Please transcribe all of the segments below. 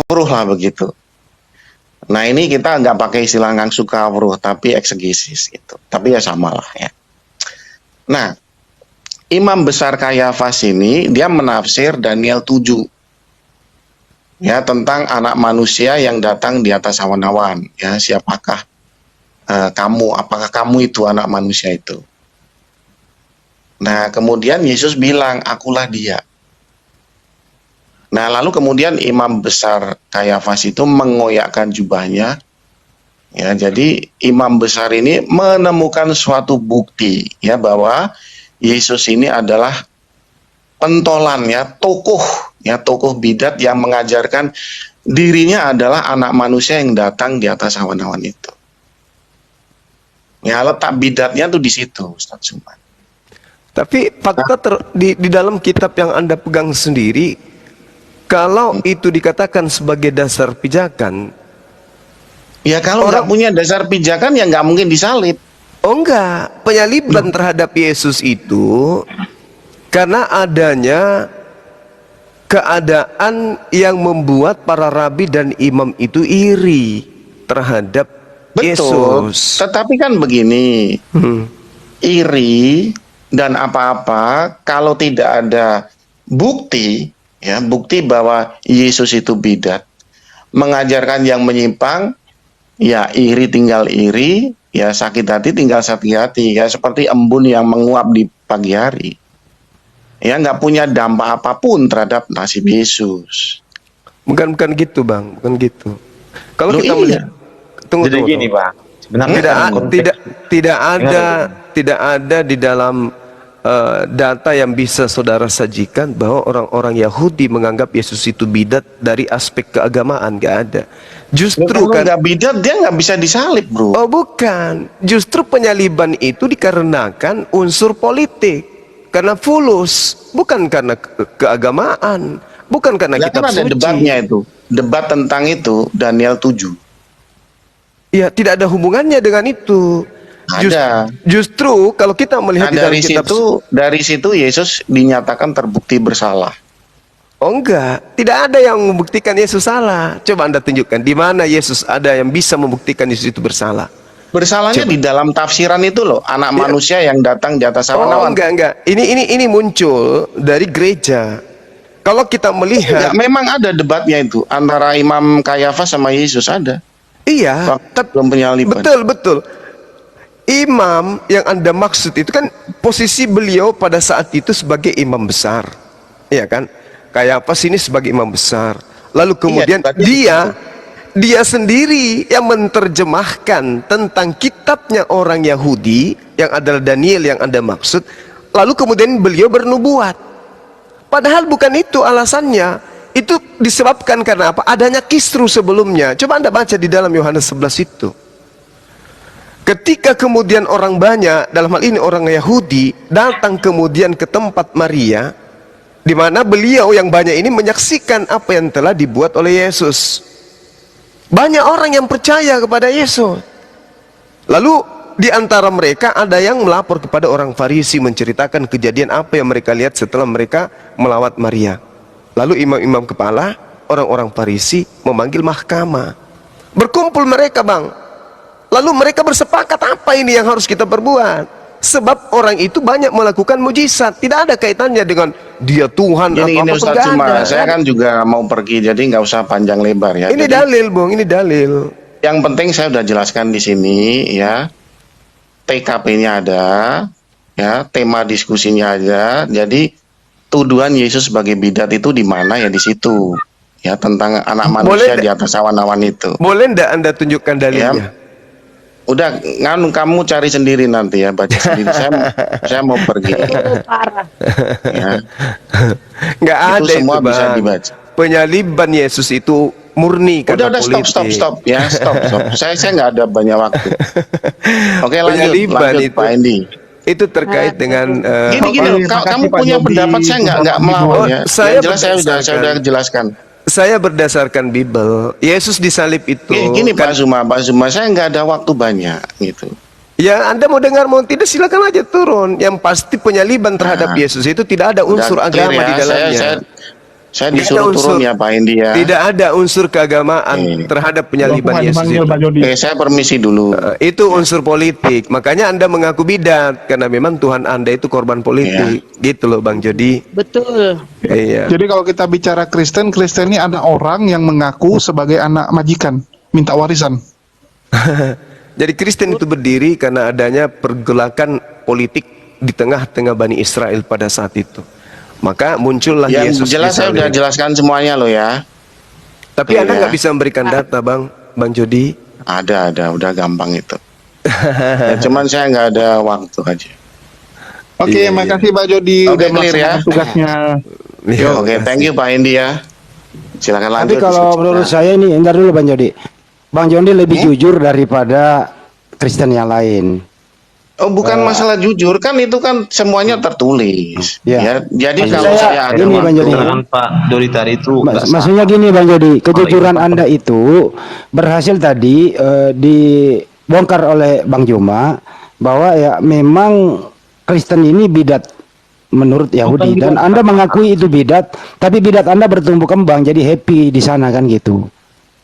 kawruh lah begitu. Nah ini kita nggak pakai istilah ngangsu kawruh, tapi eksegesis gitu. Tapi ya samalah ya. Nah, Imam Besar Kayafas ini dia menafsir Daniel 7 ya tentang anak manusia yang datang di atas awan-awan. Ya, siapakah kamu? Apakah kamu itu anak manusia itu? Nah, kemudian Yesus bilang, akulah dia. Nah, lalu kemudian Imam Besar Kayafas itu mengoyakkan jubahnya. Ya, jadi Imam Besar ini menemukan suatu bukti ya bahwa Yesus ini adalah pentolan ya, tokoh bidat yang mengajarkan dirinya adalah anak manusia yang datang di atas awan-awan itu. Ya, letak bidatnya tuh di situ, Ustaz Suman. Tapi fakta di dalam kitab yang Anda pegang sendiri, kalau itu dikatakan sebagai dasar pijakan, ya kalau nggak punya dasar pijakan ya nggak mungkin disalib. Oh enggak, penyaliban terhadap Yesus itu karena adanya keadaan yang membuat para rabi dan imam itu iri terhadap Betul, Yesus. tetapi kan begini, iri dan apa-apa kalau tidak ada bukti, ya bukti bahwa Yesus itu bidat, mengajarkan yang menyimpang, ya iri tinggal iri, ya sakit hati tinggal sakit hati, ya seperti embun yang menguap di pagi hari. Ya nggak punya dampak apapun terhadap nasib Yesus. Bukan gitu bang, bukan gitu. Kalau kita melihat, jadi gini bang, sebenarnya tidak ada di dalam data yang bisa saudara sajikan bahwa orang-orang Yahudi menganggap Yesus itu bidat dari aspek keagamaan, nggak ada. Justru kalau nggak bidat dia nggak bisa disalib, bro. Oh bukan, justru penyaliban itu dikarenakan unsur politik. Karena fulus, bukan karena keagamaan, bukan karena kitab suci. Ada debatnya itu, debat tentang itu Daniel 7. Ya, tidak ada hubungannya dengan itu. Ada. Justru kalau kita melihat di dalam kitab dari situ Yesus dinyatakan terbukti bersalah. Oh enggak, tidak ada yang membuktikan Yesus salah. Coba Anda tunjukkan di mana Yesus ada yang bisa membuktikan Yesus itu bersalah. Bersalahnya di dalam tafsiran itu loh, anak manusia yang datang di atas awan-awan. Oh enggak. Ini muncul dari gereja. Kalau kita melihat, memang ada debatnya itu antara Imam Kayafas sama Yesus ada. Iya, belum penyaliban. Betul. Imam yang Anda maksud itu kan posisi beliau pada saat itu sebagai imam besar. Iya kan? Kayafas ini sebagai imam besar. Lalu kemudian dia sendiri yang menerjemahkan tentang kitabnya orang Yahudi yang adalah Daniel yang Anda maksud. Lalu kemudian beliau bernubuat. Padahal bukan itu alasannya. Itu disebabkan karena apa? Adanya kisru sebelumnya. Coba Anda baca di dalam Yohanes 11 itu. Ketika kemudian orang banyak, dalam hal ini orang Yahudi, datang kemudian ke tempat Maria, di mana beliau yang banyak ini menyaksikan apa yang telah dibuat oleh Yesus. Banyak orang yang percaya kepada Yesus. Lalu di antara mereka ada yang melapor kepada orang Farisi menceritakan kejadian apa yang mereka lihat setelah mereka melawat Maria. Lalu imam-imam kepala, orang-orang Farisi memanggil mahkamah. Berkumpul mereka bang. Lalu mereka bersepakat apa ini yang harus kita perbuat. Sebab orang itu banyak melakukan mujizat. Tidak ada kaitannya dengan dia Tuhan jadi atau ini apapun. Ustaz cuma saya kan juga mau pergi, jadi nggak usah panjang lebar ya. Ini jadi, dalil bung, ini dalil. Yang penting saya udah jelaskan di sini ya. TKP-nya ada, ya tema diskusinya ada. Jadi tuduhan Yesus sebagai bidat itu di mana ya di situ. Ya tentang anak manusia di atas awan-awan itu. Boleh ndak Anda tunjukkan dalilnya? Ya. Udah, kamu cari sendiri nanti ya, baca sendiri. Saya mau pergi. Parah. Ya. Nggak ada itu semua itu, bisa dibaca. Penyaliban Yesus itu murni karena politik. Stop ya, stop. Saya nggak ada banyak waktu. Oke, lanjut Pak Endi. Itu terkait dengan gini, kamu punya pendapat, saya nggak melawan ya. Saya sudah jelaskan. Saya berdasarkan Bible. Yesus disalib itu. Gini Pak Zuma, saya nggak ada waktu banyak gitu. Ya Anda mau dengar mau tidak silakan aja turun. Yang pasti penyaliban terhadap Yesus itu tidak ada unsur agama di dalamnya. Saya Nggak ada disuruh turun unsur- ya Pak India. Tidak ada unsur keagamaan terhadap penyaliban Tuhan Yesus dipanggil itu. Pak Jody. Saya permisi dulu. Itu unsur politik. Makanya Anda mengaku bidat karena memang Tuhan Anda itu korban politik. Gitu loh Bang Jody. Betul. Iya. Jadi kalau kita bicara Kristen, Kristen ini ada orang yang mengaku sebagai anak majikan, minta warisan. Jadi Kristen itu berdiri karena adanya pergolakan politik di tengah-tengah Bani Israel pada saat itu. Maka muncullah Yang Yesus jelas saya udah disalib. jelaskan semuanya loh ya. Tapi Anda Iya. nggak bisa memberikan data Bang Jody. Ada, udah gampang itu. Ya, cuman saya nggak ada waktu aja. Oke, Iya, makasih Pak Jody Oke, udah clear ya. melaksanakan tugasnya. Iya, Oke, thank you Pak India. Silakan Tapi lanjut. kalau menurut saya ini, entar dulu Bang Jody. Bang Jody lebih jujur daripada Kristen yang lain. Oh, bukan masalah jujur, kan itu kan semuanya tertulis. Ya. Jadi Maksud kalau saya saya ada ini, Bang waktu, Jody. Keterangan Pak Dodi tadi itu nggak sah. Maksudnya gini Bang Jody, kejujuran Anda itu berhasil tadi dibongkar oleh Bang Juma bahwa ya memang Kristen ini bidat menurut Yahudi dan Anda mengakui itu bidat, tapi bidat Anda bertumbuh kembang jadi happy di sana kan gitu.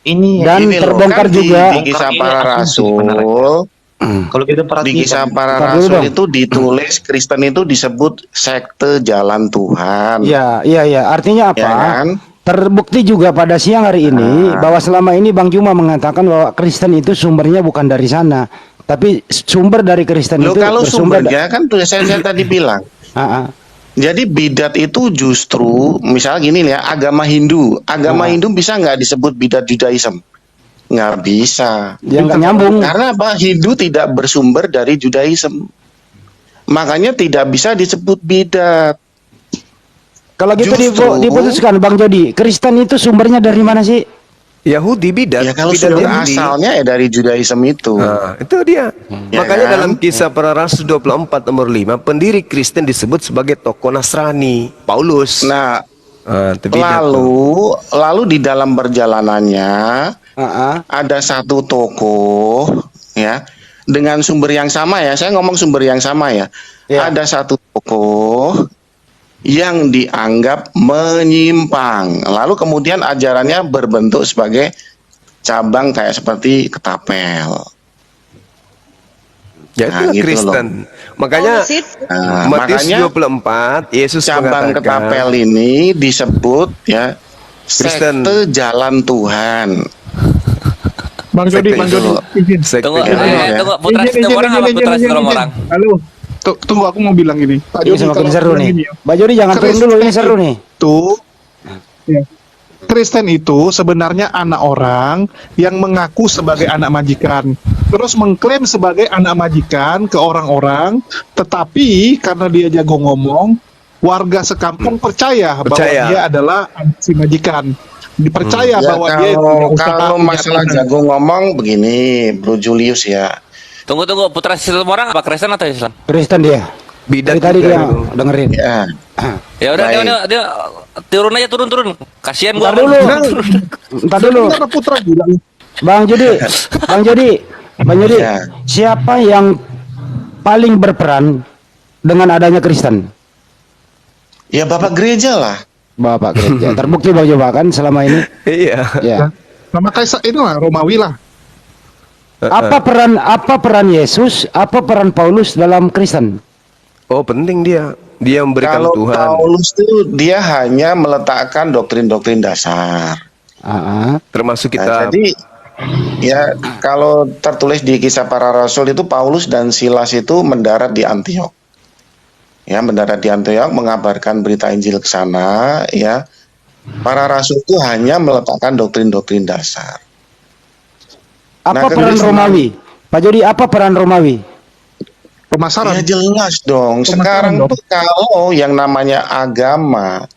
Ini Dan Gini loh, terbongkar kan juga. di kisah Ini para asumsi rasul, kebenaran. Kalau kita di perhatikan, kisah para Bentar dulu rasul dong. itu ditulis Kristen itu disebut sekte jalan Tuhan. Iya. Artinya apa? Ya kan? Terbukti juga pada siang hari ini bahwa selama ini Bang Juma mengatakan bahwa Kristen itu sumbernya bukan dari sana, tapi sumber dari Kristen Loh, itu kalau bersumber sumbernya kan tuh saya tadi bilang. Ah, ah. Jadi bidat itu justru misalnya gini ya, agama Hindu Hindu bisa nggak disebut bidat Judaism? Nggak bisa. Dia nggak nyambung. Karena apa? Hindu tidak bersumber dari Judaism. Makanya tidak bisa disebut bidat. Kalau gitu Justru- diputuskan Bang Jody, Kristen itu sumbernya dari mana sih? Yahudi bidat. Ya kalau bidat sumber Yahudi. asalnya ya dari Judaism itu. Nah, itu dia. Ya Makanya kan? dalam kisah para rasul 24 nomor 5, pendiri Kristen disebut sebagai tokoh Nasrani, Paulus. Nah, Itu bidat tuh. lalu di dalam perjalanannya Ah, ah. ada satu tokoh ya dengan sumber yang sama ya. Saya ngomong sumber yang sama ya. Ya. Ada satu tokoh yang dianggap menyimpang. Lalu kemudian ajarannya berbentuk sebagai cabang kayak seperti ketapel. Ya Nah, itu gitu Kristen. Makanya Nah, Matius makanya 24 Yesus cabang mengatakan ketapel ini disebut ya Kristen. sekte jalan Tuhan. Bang Jody, Sekte Bang itu. Jody, izin. sekte Tunggu, Ya, ya. tunggu. Putra Izin, sistem orang apa putra sistem izin. orang? Halo, tunggu aku mau bilang ini. Pak Ini semakin kalau seru bilang nih. gini ya, Bang Jody jangan turun dulu, ini seru nih. Itu, ya, Kristen itu sebenarnya anak orang yang mengaku sebagai anak majikan, terus mengklaim sebagai anak majikan ke orang-orang, tetapi karena dia jago ngomong, warga sekampung percaya bahwa Percaya. dia adalah anak si majikan. Dipercaya Ya, bahwa dia punya usaha, kalau punya masalah tanah. jago ngomong begini, Bro Julius ya. Tunggu, putra sistem orang apa Kristen atau Islam? Kristen dia. bidat Dari tadi juga dia itu. dengerin. Ya. Ya udah, Baik. dia turun aja, turun. Kasihan gua. Ntar dulu. Ntar dulu. Sebentar, Putra bilang. Bang Jody, Bang Jody, Ya. siapa yang paling berperan dengan adanya Kristen? Ya Bapak gereja lah. Bapak gereja. Terbukti Bang Jody kan selama ini. Iya. Ya. Nama Kaisar itu lah Romawi lah. Apa peran Yesus, apa peran Paulus dalam Kristen? Oh, penting dia. Dia memberikan Kalau Tuhan. Paulus itu dia hanya meletakkan doktrin-doktrin dasar. Ah, Termasuk Nah, kita. jadi ya kalau tertulis di kisah para rasul itu Paulus dan Silas itu mendarat di Antiok. Ya, mendarat di Antiok mengabarkan berita Injil ke sana ya. Para rasul itu hanya meletakkan doktrin-doktrin dasar. apa Nah, peran kemudian- Romawi? Pak Jody, apa peran Romawi? Pemasaran. Ya jelas dong. Pemasaran Sekarang dong. tuh kalau yang namanya agama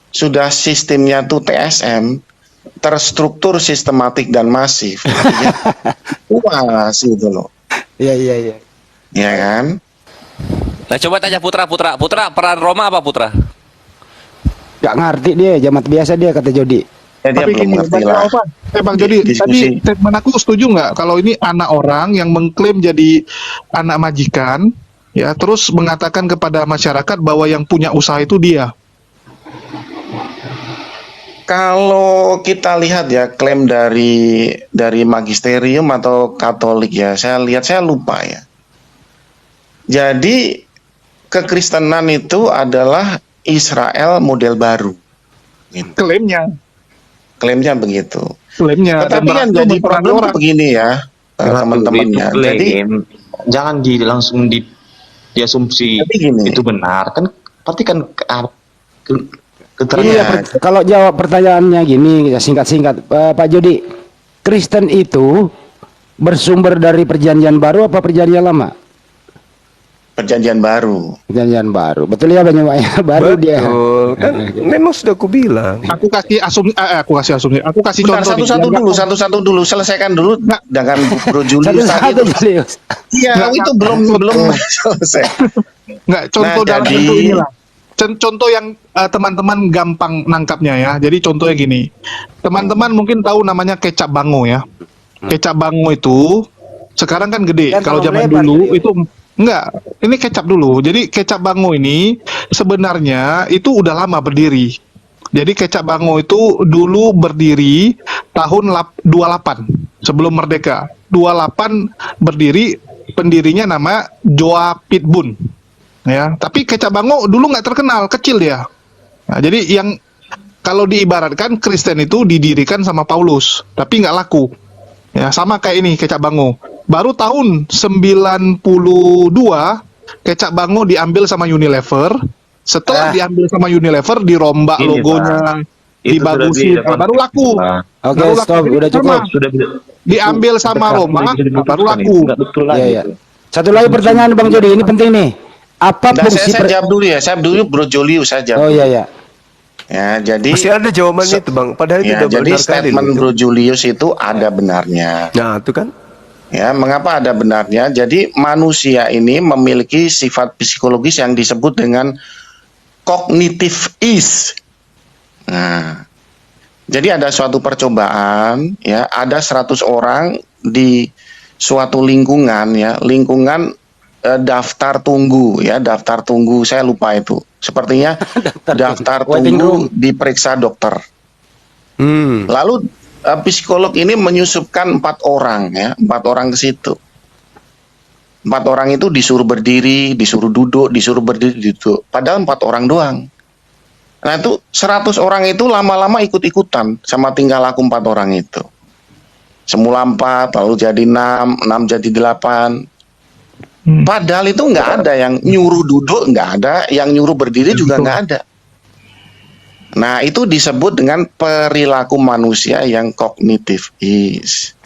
sudah sistemnya tuh TSM, terstruktur, sistematik dan masif. Ya, puas gitu loh. Iya. Ya kan? Nah, coba tanya Putra peran Roma apa Putra? Gak ngerti dia, jamat biasa dia kata Jody. Ya, dia Tapi belum gini, ngerti Bang lah. Alfa, Bang Jody, Diskusi. tadi statement aku setuju nggak kalau ini anak orang yang mengklaim jadi anak majikan, ya terus mengatakan kepada masyarakat bahwa yang punya usaha itu dia. Kalau kita lihat ya klaim dari magisterium atau Katolik ya, saya lihat saya lupa ya. Jadi kekristenan itu adalah Israel model baru. Gitu. Klaimnya begitu. Tetapi kan jadi problem begini ya, teman-teman ya. Jadi jangan langsung diasumsi Jadi gini. itu benar kan, berarti kan Ini ya, kalau jawab pertanyaannya gini, ya singkat-singkat, Pak Jody, Kristen itu bersumber dari Perjanjian Baru apa Perjanjian Lama? Perjanjian Baru. Perjanjian Baru, betul ya Bang Juma ya? Baru dia. Betul. Kan memang sudah aku bilang. Aku kasih asumsi. Aku kasih Bentar, contoh satu-satu dulu, selesaikan dulu dengan Bro Julius tadi Satu-satu itu. Julius. Iya, itu belum selesai. Nggak, contoh Nah, dalam jadi- bentuk inilah. Contoh yang teman-teman gampang nangkapnya ya. Jadi contohnya gini, teman-teman mungkin tahu namanya kecap bango ya. Kecap bango itu sekarang kan gede. Kan Kalau terlalu zaman lebar dulu gitu. itu enggak. Ini kecap dulu. Jadi kecap bango ini sebenarnya itu udah lama berdiri. Jadi kecap bango itu dulu berdiri tahun 28 sebelum merdeka. 28 berdiri, pendirinya nama Joa Pitbun. Ya, tapi kecap bango dulu nggak terkenal, kecil dia. Nah, jadi yang kalau diibaratkan Kristen itu didirikan sama Paulus, tapi nggak laku. Ya, sama kayak ini kecap bango. Baru tahun 92 kecap bango diambil sama Unilever. Setelah diambil sama Unilever, dirombak Ini, logonya, Itu dibagusin, sudah baru laku. Oke, Baru laku. stop, Jadi udah cukup. sama. sudah Diambil sama Roma, baru laku. Nggak betul lagi Iya, iya. itu. Satu lagi pertanyaan Bang Jody, ini penting nih. Apa Nah, fungsi saya jawab dulu ya. Saya dulu Bro Julius saya jawab. Oh iya ya. Ya, jadi Masih ada jawabannya itu Bang. Padahal itu ya, udah jadi benar kali statement loh itu. Bro Julius itu ada benarnya. Nah, itu kan. Ya, mengapa ada benarnya? Jadi manusia ini memiliki sifat psikologis yang disebut dengan cognitive ease. Nah, jadi ada suatu percobaan, ya, ada 100 orang di suatu lingkungan, ya, lingkungan daftar tunggu, ya, daftar tunggu, saya lupa itu. Sepertinya daftar Waiting room. tunggu diperiksa dokter. Lalu psikolog ini menyusupkan 4 orang, ya, 4 orang ke situ. 4 orang itu disuruh berdiri, disuruh duduk, disuruh berdiri, duduk. Padahal 4 orang doang. Nah itu 100 orang itu lama-lama ikut-ikutan sama tingkah laku 4 orang itu. Semula 4, lalu jadi 6, 6 jadi 8. Padahal itu nggak ada yang nyuruh duduk, nggak ada, yang nyuruh berdiri juga nggak ada. Nah itu disebut dengan perilaku manusia yang kognitif is.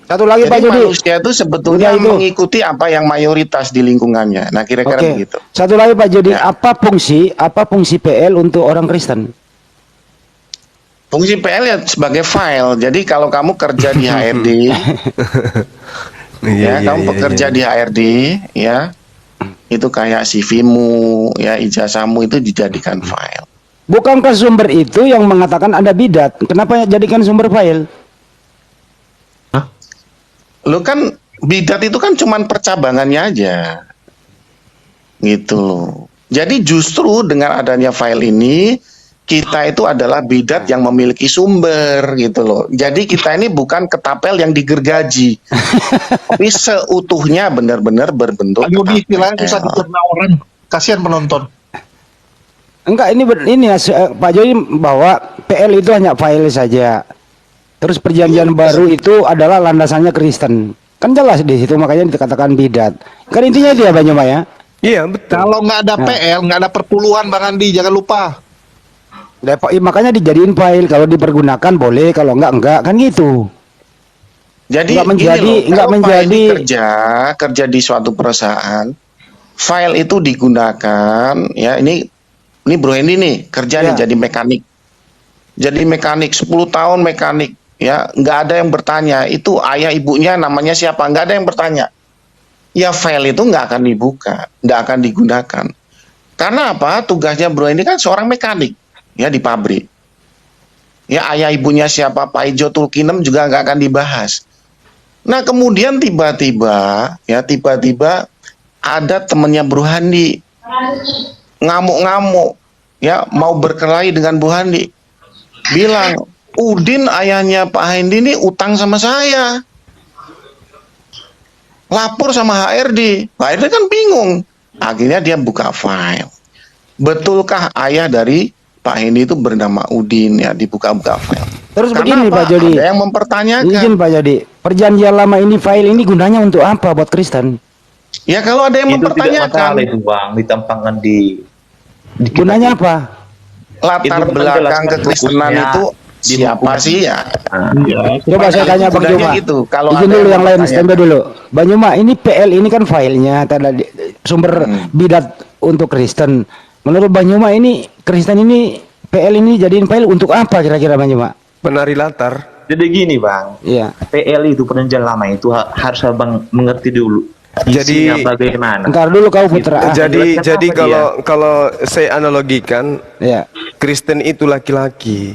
Satu lagi Pak Jadi Jody. manusia itu sebetulnya Udah itu. mengikuti apa yang mayoritas di lingkungannya. Nah kira-kira Oke. begitu. Satu lagi Pak Jody, Ya. apa fungsi PL untuk orang Kristen? Fungsi PL ya sebagai file. Jadi kalau kamu kerja di HRD, ya kamu bekerja di HRD, ya itu kayak CV-mu, ya ijazahmu itu dijadikan file. Bukankah sumber itu yang mengatakan Anda bidat? Kenapa jadikan sumber file? Lo kan bidat itu kan cuman percabangannya aja, gitu loh. Jadi justru dengan adanya file ini kita itu adalah bidat yang memiliki sumber, gitu loh. Jadi kita ini bukan ketapel yang digergaji, tapi seutuhnya benar-benar berbentuk Aduh, di istilahnya ketapel. susah dicerna orang. Kasihan penonton. Enggak, ini ya Pak Jody bahwa PL itu hanya file saja. Terus perjanjian baru itu adalah landasannya Kristen. Kan jelas di situ makanya dikatakan bidat. Kan intinya dia Bang Juma ya. Iya, betul. Kalau nggak ada PL, nggak ada perpuluhan Bang Andi, jangan lupa. Makanya dijadiin file, kalau dipergunakan boleh, kalau enggak kan gitu. Jadi Nggak menjadi- gini loh, nggak kalau menjadi- file kerja di suatu perusahaan, file itu digunakan, ya ini Bro Hendy nih kerja nih Ya. jadi mekanik. Jadi mekanik 10 tahun mekanik, ya nggak ada yang bertanya itu ayah ibunya namanya siapa, nggak ada yang bertanya. Ya file itu nggak akan dibuka, nggak akan digunakan. Karena apa? Tugasnya Bro Hendy kan seorang mekanik, ya di pabrik. Ya ayah ibunya siapa, Pak Ijo Tulkinem juga nggak akan dibahas. Nah kemudian tiba-tiba ada temennya Bro Handi ngamuk-ngamuk, ya mau berkelahi dengan Bu Handi. bilang, Udin ayahnya Pak Hendi ini utang sama saya. Lapor sama HRD. HRD kan bingung. Akhirnya dia buka file. Betulkah ayah dari Pak Hendi itu bernama Udin? Ya, dibuka-buka file. Terus Karena begini apa? Pak Jody. Ada yang mempertanyakan. Izin Pak Jody. Perjanjian lama ini file ini gunanya untuk apa buat Kristen? Ya kalau ada yang Itu tidak masalah mempertanyakan. itu bang, ditampangkan di Gunanya apa? Latar Itu belakang menjelaskan kekristenan hukumnya itu di siapa hukum. sih ya? Coba saya tanya Bang Gunanya Juma. gitu. Kalau Izin ada dulu yang yang lain, bertanya. standby dulu. Bang Juma, ini PL ini kan filenya tadi sumber bidat untuk Kristen. Menurut Bang Juma ini Kristen ini PL ini jadiin file untuk apa kira-kira Bang Juma? Penari latar. Jadi gini bang, Iya. PL itu perjanjian lama itu harus abang mengerti dulu. Jadi- Isinya bagaimana? Ntar dulu kau putra. Jadi jelaskan jadi apa kalau saya analogikan, Ya. Kristen itu laki-laki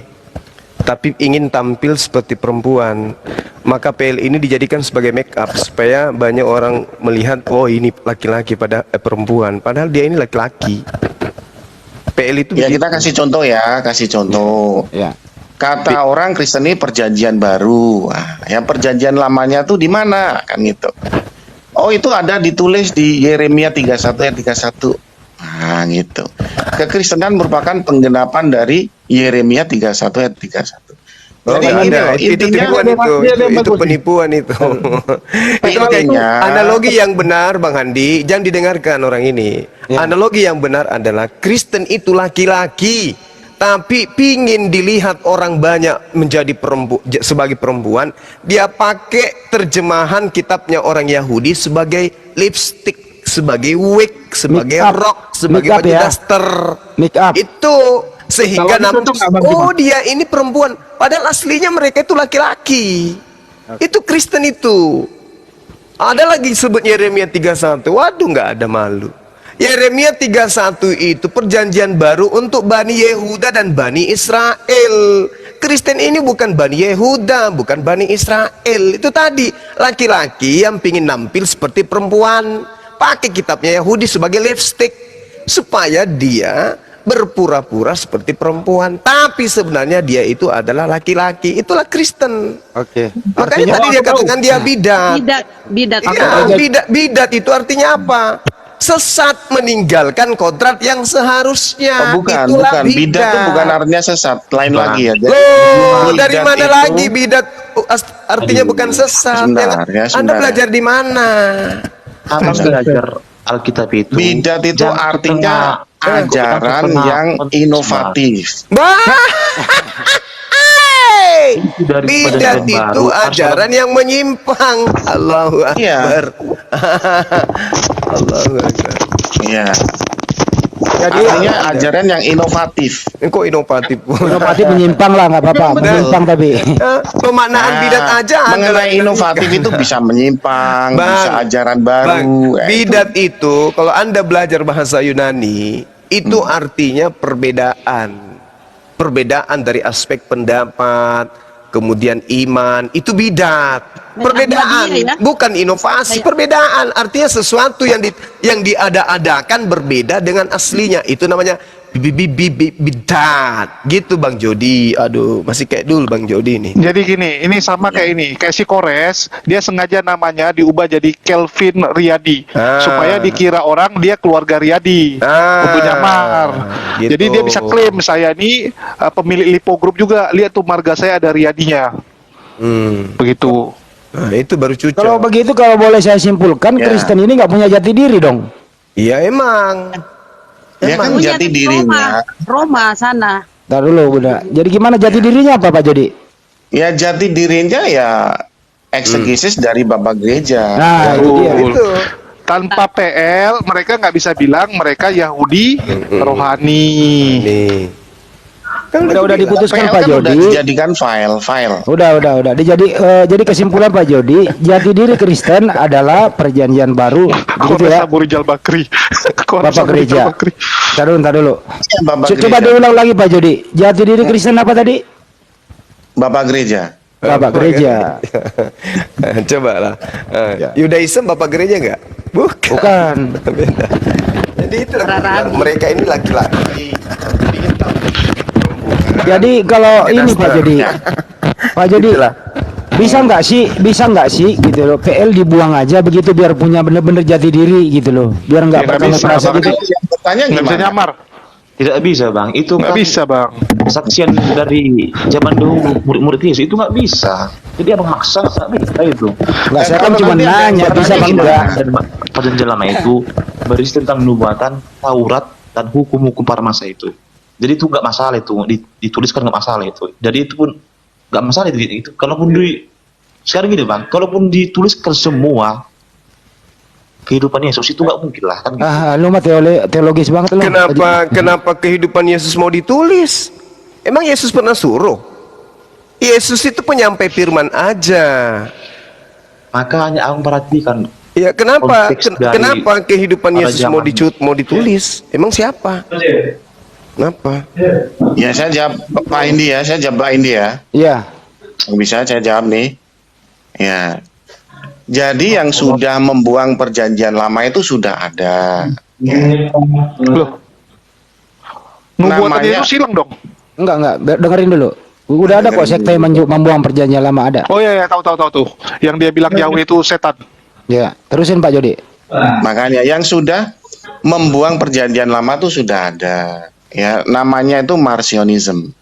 tapi ingin tampil seperti perempuan, maka PL ini dijadikan sebagai make up supaya banyak orang melihat, oh ini laki-laki pada perempuan, padahal dia ini laki-laki. PL itu Ya begitu. kita kasih contoh ya, kasih contoh. Ya. Kata orang Kristen ini perjanjian baru. Nah, yang perjanjian lamanya tuh di mana? Kan gitu. Oh, itu ada ditulis di Yeremia 31 ayat 31. Nah, gitu. Kekristenan merupakan penggenapan dari Yeremia 31 ayat 31. Oh, Jadi nggak ini ada. loh, Itu intinya tipuan itu, dia ada itu bagus. penipuan itu. Itu kayak Intinya- analogi yang benar, Bang Handi, jangan didengarkan orang ini. Ya. Analogi yang benar adalah Kristen itu laki-laki, tapi pingin dilihat orang banyak menjadi sebagai perempuan, dia pakai terjemahan kitabnya orang Yahudi sebagai lipstick, sebagai wig, sebagai Make up. rok, sebagai Make up baju ya. daster. Make up. Itu sehingga Kalau itu cocok nggak, Bang oh Juma? dia ini perempuan, padahal aslinya mereka itu laki-laki. Itu Kristen itu. Ada lagi sebut Yeremia 31. Waduh, nggak ada malu. Yeremia 31 itu perjanjian baru untuk Bani Yehuda dan Bani Israel. Kristen ini bukan Bani Yehuda, bukan Bani Israel. Itu tadi laki-laki yang pingin nampil seperti perempuan, pakai kitabnya Yahudi sebagai lipstick supaya dia berpura-pura seperti perempuan, tapi sebenarnya dia itu adalah laki-laki. Itulah Kristen. Oke. Makanya tadi dia katakan dia bidat. Bidat Iya, bidat itu artinya apa? Sesat, meninggalkan kodrat yang seharusnya. Oh, bukan, Itulah bukan. Bidat itu bukan artinya sesat, lain Bang. lagi ya. Oh, Bidat dari mana itu- lagi bidat? Artinya bukan sesat. sebentar, ya, Anda sebentar. belajar di mana? Abang belajar Alkitab itu. Bidat itu jangan artinya setengah- ajaran setengah- yang inovatif. dari Bidat perjanjian itu baru, ajaran yang menyimpang. Allahu Iya. Akbar. Allahu Akbar. Iya. Jadi Artinya ajaran yang inovatif. Kok inovatif? inovatif menyimpang lah nggak apa-apa. Menyimpang tapi. Pemaknaan bidat aja ada. mengenai inovatif itu bisa menyimpang, Bang, bisa ajaran baru. Bang, itu. bidat itu kalau Anda belajar bahasa Yunani itu artinya perbedaan. Perbedaan dari aspek pendapat, kemudian iman, itu bidat. Perbedaan, Dia ya. bukan inovasi. Perbedaan artinya sesuatu yang diada-adakan berbeda dengan aslinya. Itu namanya bidat. Gitu Bang Jody. Aduh, masih kayak dulu Bang Jody nih. Jadi gini, ini sama kayak ini, kayak si Kores, dia sengaja namanya diubah jadi Kelvin Riyadi, supaya dikira orang dia keluarga Riyadi, untuk nyamar. gitu. Jadi dia bisa klaim saya ini pemilik Lipo Group juga, lihat tuh marga saya ada Riyadinya, begitu. Nah, itu baru cucok. Kalau begitu kalau boleh saya simpulkan Ya. Kristen ini nggak punya jati diri dong. Iya emang. Ya kan Punya jati di dirinya. Roma sana. Ntar dulu udah. Jadi gimana jati dirinya apa Pak Jody? Ya jati dirinya ya eksegesis dari Bapak Gereja. Nah itu dia. Itu. Tanpa PL mereka nggak bisa bilang mereka Yahudi rohani. Nih. Kan Udah diputuskan PL Pak kan udah Jody. dijadikan file. Udah. Jadi kesimpulan Pak Jody, jati diri Kristen adalah perjanjian baru, gitu Kores ya. Abu Rijal Bakri. Kores Bapak Abu Rijal gereja. Bakri. Ntar dulu. Ya, Bapak Coba Gereja. diulang lagi Pak Jody. Jati diri Kristen apa tadi? Bapak Gereja. Bapak gereja. Coba lah. Yudaism bapak gereja nggak? Bukan. Beda. Jadi itu mereka ini laki-laki. Ingin tampil seperti perempuan. Jadi kalau ini Pak Jody, Pak Jody, Itulah. bisa nggak sih gitu loh, PL dibuang aja begitu biar punya bener-bener jati diri gitu loh, biar nggak Ya, nggak percaya bisa, perasa Bang. gitu. Yang bertanya Nggak bisa gimana? nyamar. Tidak bisa bang, itu Nggak kan bisa, Bang. kesaksian dari zaman dahulu murid-murid Yesus itu nggak bisa. Jadi abang maksa nggak bisa itu. Nggak, saya kan Kalau cuma nanti ada yang nanya bisa bertanya apa gimana? enggak. Dan perjanjian lama itu berisi tentang nubuatan, Taurat, dan hukum-hukum para masa itu. Jadi itu nggak masalah itu, dituliskan nggak masalah itu. Jadi itu pun nggak masalah itu. Kalaupun sekarang gini bang, kalaupun dituliskan semua kehidupan Yesus itu nggak mungkin lah kan. Gitu. Lu mah teologis banget lu. Kenapa kehidupan Yesus mau ditulis? Emang Yesus pernah suruh? Yesus itu penyampai firman aja. Makanya abang perhatikan Ya kenapa? Konteks dari Kenapa kehidupan pada Yesus zaman. mau ditulis? Emang siapa? Kenapa? Ya saya jawab Pak Indi ya, saya jawab Pak Indi ya. Iya. Bisa saya jawab nih. Ya. Jadi yang sudah membuang perjanjian lama itu sudah ada. Loh. Nubuatan Namanya- Yesus hilang dong. Enggak, dengerin dulu. Udah ada kok sekte yang membuang perjanjian lama ada. Oh iya, tahu tuh. Yang dia bilang Yahweh itu setan. Ya, terusin Pak Jody. Makanya yang sudah membuang perjanjian lama itu sudah ada. Ya, namanya itu Marcionism.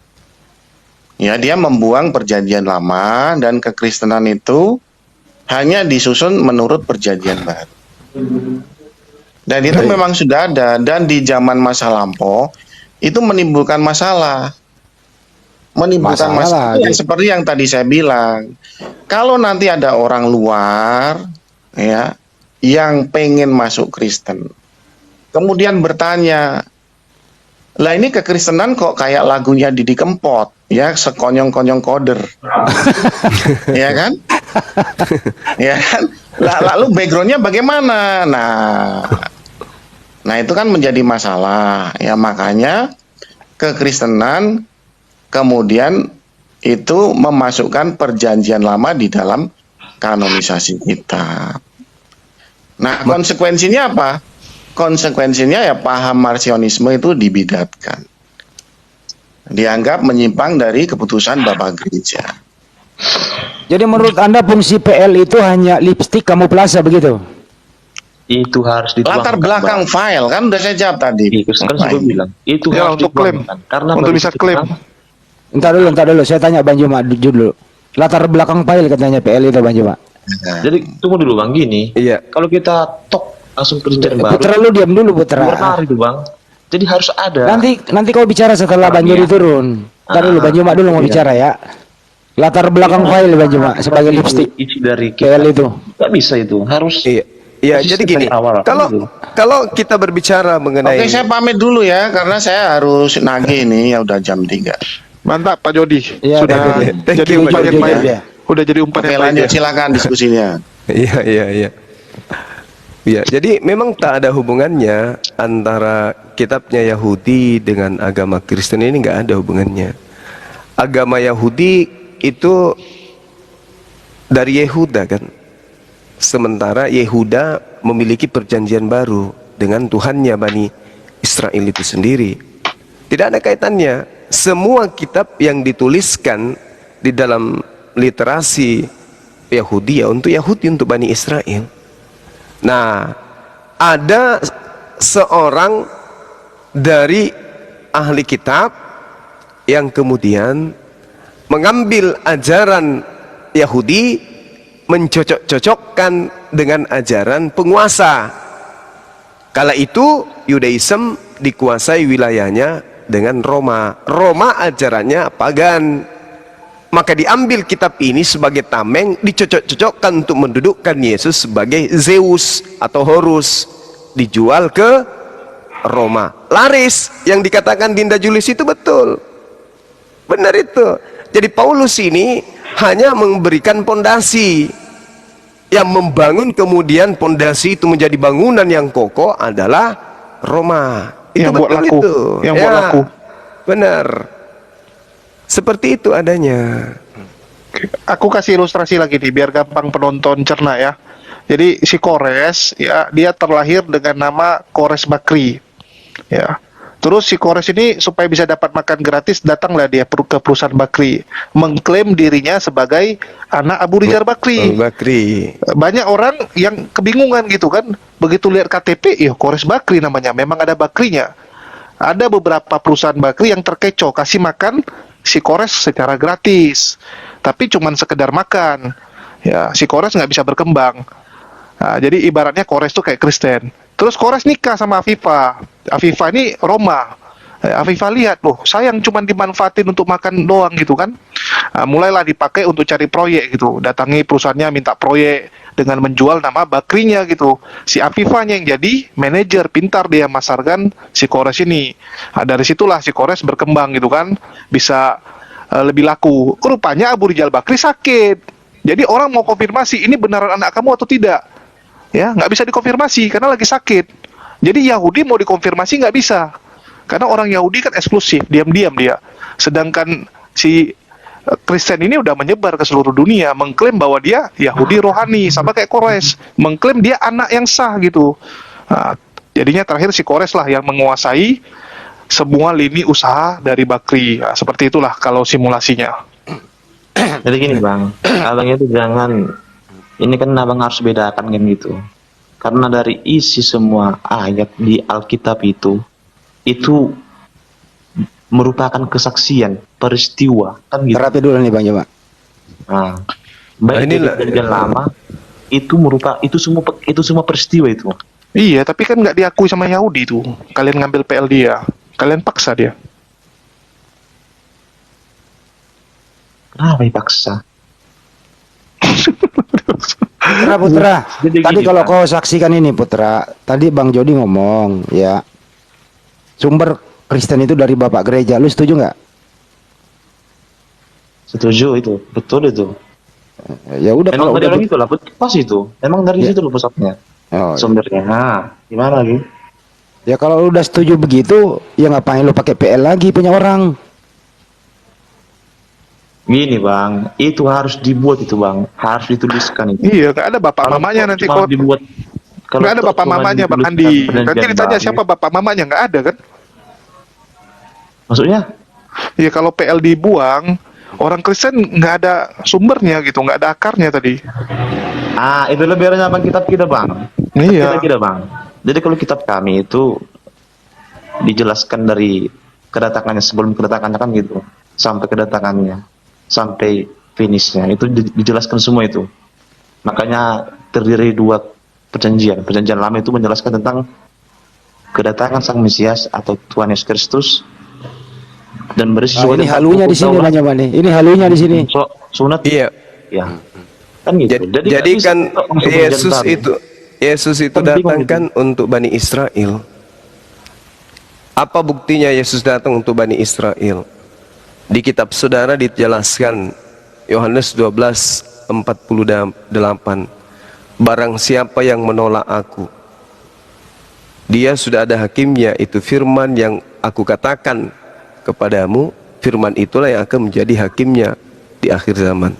Ya, dia membuang perjanjian lama dan kekristenan itu hanya disusun menurut perjanjian baru. Dan itu memang sudah ada, dan di zaman masa lampau itu menimbulkan masalah. Menimbulkan Masalah, masalah yang gitu. seperti yang tadi saya bilang. Kalau nanti ada orang luar ya yang pengen masuk Kristen, kemudian bertanya, lah ini kekristenan kok kayak lagunya Didi Kempot, ya sekonyong-konyong koder, ya kan? Ya kan? Lalu backgroundnya bagaimana? Nah itu kan menjadi masalah, ya makanya kekristenan kemudian itu memasukkan perjanjian lama di dalam kanonisasi kitab. Nah konsekuensinya apa? Konsekuensinya ya paham Marcionisme itu dibidatkan, dianggap menyimpang dari keputusan Bapak Gereja. Jadi menurut Anda fungsi PL itu hanya lipstik kamuflase begitu? Itu harus dituangkan. Latar belakang Bang. file kan udah saya jawab tadi. Kan saya bilang itu Ya, harus untuk klaim. dituangkan. Karena Untuk bagi bisa kita- klaim. Entar dulu, saya tanya Bang Juma dulu. Latar belakang file katanya PL itu Bang Juma. Jadi tunggu dulu bang, gini. Iya. Kalau kita tok langsung perjanjian baru, Putra lu diam dulu Putra. benar itu bang. Jadi harus ada. Nanti kau bicara setelah Bang Jody turun. Entar dulu Bang Juma dulu mau Iya. bicara ya. Latar belakang file Bang Juma sebagai lipstik isi dari PL itu. nggak bisa itu, harus. Iya. Iya, Konsisten jadi gini. dari awal, gitu. Kalau kita berbicara mengenai Oke, saya pamit dulu ya karena saya harus nagih nih, ya udah jam 3. Mantap Pak Jody. Iya, Sudah thank jadi you, umpan Pak yang Jody. baik. Iya. Udah jadi umpan Oke, yang baik. lanjut Ya. silakan diskusinya. Iya. Ya, jadi memang tak ada hubungannya antara kitabnya Yahudi dengan agama Kristen ini, nggak ada hubungannya. Agama Yahudi itu dari Yehuda kan. Sementara Yehuda memiliki perjanjian baru dengan Tuhannya Bani Israel itu sendiri. Tidak ada kaitannya. Semua kitab yang dituliskan di dalam literasi Yahudi ya untuk Yahudi, untuk Bani Israel. Nah, ada seorang dari ahli kitab yang kemudian mengambil ajaran Yahudi, mencocok-cocokkan dengan ajaran penguasa. Kala itu Yudaism dikuasai wilayahnya dengan Roma. Roma ajarannya pagan. Maka diambil kitab ini sebagai tameng, dicocok-cocokkan untuk mendudukkan Yesus sebagai Zeus atau Horus, dijual ke Roma. Laris, yang dikatakan Dinda Julius itu betul. Benar itu. Jadi Paulus ini hanya memberikan pondasi. Yang membangun kemudian pondasi itu menjadi bangunan yang kokoh adalah Roma. Itu Yang buat betul laku. itu. Yang buat laku. Benar. Seperti itu adanya. Aku kasih ilustrasi lagi nih biar gampang penonton cerna ya. Jadi si Kores ya dia terlahir dengan nama Kores Bakri. Ya. Terus si Kores ini supaya bisa dapat makan gratis, datanglah dia ke perusahaan Bakri, mengklaim dirinya sebagai anak Abu Rizal Bakri. Bakri. Banyak orang yang kebingungan gitu kan, begitu lihat KTP, ya Kores Bakri namanya, memang ada Bakrinya. Ada beberapa perusahaan Bakri yang terkecoh kasih makan si Kores secara gratis, tapi cuman sekedar makan. Ya, si Kores nggak bisa berkembang. Nah, jadi ibaratnya Kores tuh kayak Kristen. Terus Kores nikah sama Afifah. Afifah ini Roma. Afifah lihat, loh sayang cuman dimanfaatin untuk makan doang gitu kan. Nah, mulailah dipakai untuk cari proyek gitu. Datangi perusahaannya minta proyek dengan menjual nama Bakrinya gitu. Si Afifahnya yang jadi manajer, pintar dia masarkan si Kores ini. Nah, dari situlah si Kores berkembang gitu kan. Bisa lebih laku. Rupanya Abu Rizal Bakri sakit. Jadi orang mau konfirmasi ini beneran anak kamu atau tidak. Ya, nggak bisa dikonfirmasi karena lagi sakit. Jadi Yahudi mau dikonfirmasi nggak bisa, karena orang Yahudi kan eksklusif, diam-diam dia. Sedangkan si Kristen ini udah menyebar ke seluruh dunia, mengklaim bahwa dia Yahudi rohani, sama kayak Kores, mengklaim dia anak yang sah gitu. Nah, jadinya terakhir si Kores lah yang menguasai semua lini usaha dari Bakri. Nah, seperti itulah kalau simulasinya. Jadi gini bang, abang itu jangan, ini kan abang harus bedakan kan gitu. Karena dari isi semua ayat di Alkitab itu merupakan kesaksian peristiwa kan gitu. Terapi dulu nih Bang Joma. Nah, baik ini itu perjanjian lama itu semua peristiwa itu. Iya, tapi kan nggak diakui sama Yahudi tuh. Kalian ngambil PL dia, kalian paksa dia. Kenapa dipaksa? Putra. Jadi Tadi gini, kalau Pak. kau saksikan ini Putra, tadi Bang Jody ngomong ya, sumber Kristen itu dari Bapak Gereja. Lu setuju nggak? Setuju itu, betul itu. Ya udah Memang kalau dari udah orang itu lah, pas itu. Memang dari situ loh pusatnya, oh, sumbernya. Nah, gimana lagi? ya kalau lu udah setuju begitu, ya ngapain lu pakai PL lagi punya orang? Gini bang, itu harus dibuat itu bang, harus dituliskan itu. Iya, nggak ada bapak Kalau mamanya nanti cuma kok. dibuat, kalau Nggak ada toh bapak cuma mamanya Bang dituliskan Andi. Nanti perjanjian ditanya baru, siapa bapak mamanya, nggak ada kan? maksudnya? Ya kalau PL dibuang, orang Kristen nggak ada sumbernya gitu, nggak ada akarnya tadi. Ah, itu lebih banyak bang kitab kita bang. Iya. Kita bang. Jadi kalau kitab kami itu dijelaskan dari kedatangannya, sebelum kedatangannya kan gitu, sampai kedatangannya, sampai finishnya itu dijelaskan semua itu. Makanya terdiri dua perjanjian. Perjanjian lama itu menjelaskan tentang kedatangan Sang Mesias atau Tuhan Yesus Kristus, dan berisi Ah, ini tentang halunya di hukum sini Taurat, Bang Joma nih. Ini halunya di sini. sunat. Iya. Ya. Kan gitu. Jadi nggak bisa kan masuk perjanjian baru. Yesus itu Kan bingung datang kan untuk Bani Israel. Apa buktinya Yesus datang untuk Bani Israel? Di kitab saudara dijelaskan Yohanes 12:48, barang siapa yang menolak aku, dia sudah ada hakimnya, itu firman yang aku katakan kepadamu, firman itulah yang akan menjadi hakimnya di akhir zaman.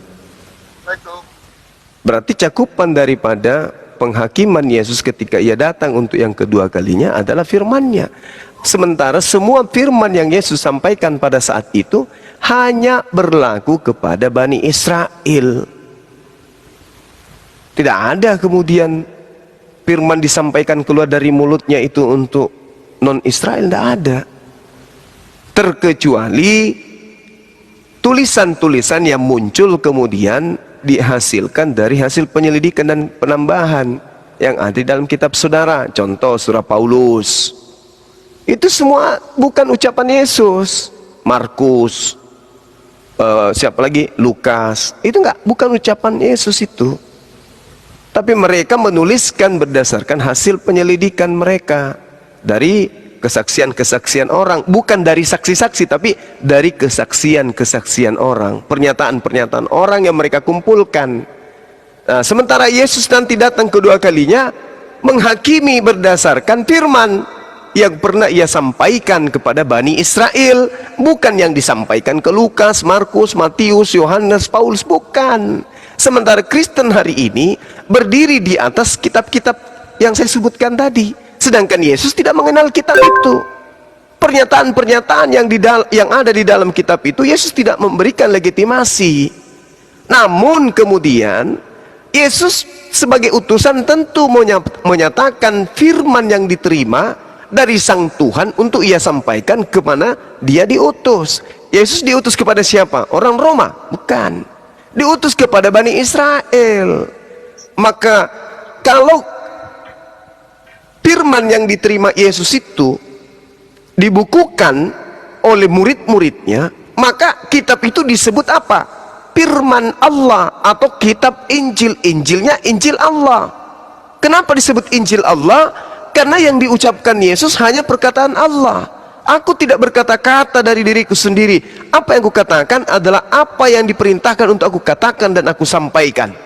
Berarti cakupan daripada penghakiman Yesus ketika ia datang untuk yang kedua kalinya adalah firman-Nya. Sementara semua firman yang Yesus sampaikan pada saat itu hanya berlaku kepada Bani Israel. Tidak ada kemudian firman disampaikan keluar dari mulutnya itu untuk non-Israel, tidak ada. Terkecuali tulisan-tulisan yang muncul kemudian dihasilkan dari hasil penyelidikan dan penambahan yang ada di dalam kitab saudara. Contoh surah Paulus, itu semua bukan ucapan Yesus. Markus, siapa lagi, Lukas, itu bukan ucapan Yesus itu, tapi mereka menuliskan berdasarkan hasil penyelidikan mereka dari kesaksian-kesaksian orang, bukan dari saksi-saksi, tapi dari kesaksian-kesaksian orang, pernyataan-pernyataan orang yang mereka kumpulkan. Nah, sementara Yesus nanti datang kedua kalinya menghakimi berdasarkan firman yang pernah ia sampaikan kepada Bani Israel, bukan yang disampaikan ke Lukas, Markus, Matius, Yohanes, Paulus, bukan. Sementara Kristen hari ini berdiri di atas kitab-kitab yang saya sebutkan tadi, sedangkan Yesus tidak mengenal kitab itu. pernyataan-pernyataan yang ada di dalam kitab itu Yesus tidak memberikan legitimasi. Namun kemudian Yesus sebagai utusan tentu menyatakan firman yang diterima dari Sang Tuhan untuk ia sampaikan kemana dia diutus. Yesus diutus kepada siapa? Orang Roma? Bukan. Diutus kepada Bani Israel. Maka kalau firman yang diterima Yesus itu dibukukan oleh murid-muridnya, maka kitab itu disebut apa? Firman Allah atau kitab Injil. Injilnya Injil Allah. Kenapa disebut Injil Allah? Karena yang diucapkan Yesus hanya perkataan Allah. Aku tidak berkata-kata dari diriku sendiri. Apa yang aku katakan adalah apa yang diperintahkan untuk aku katakan dan aku sampaikan.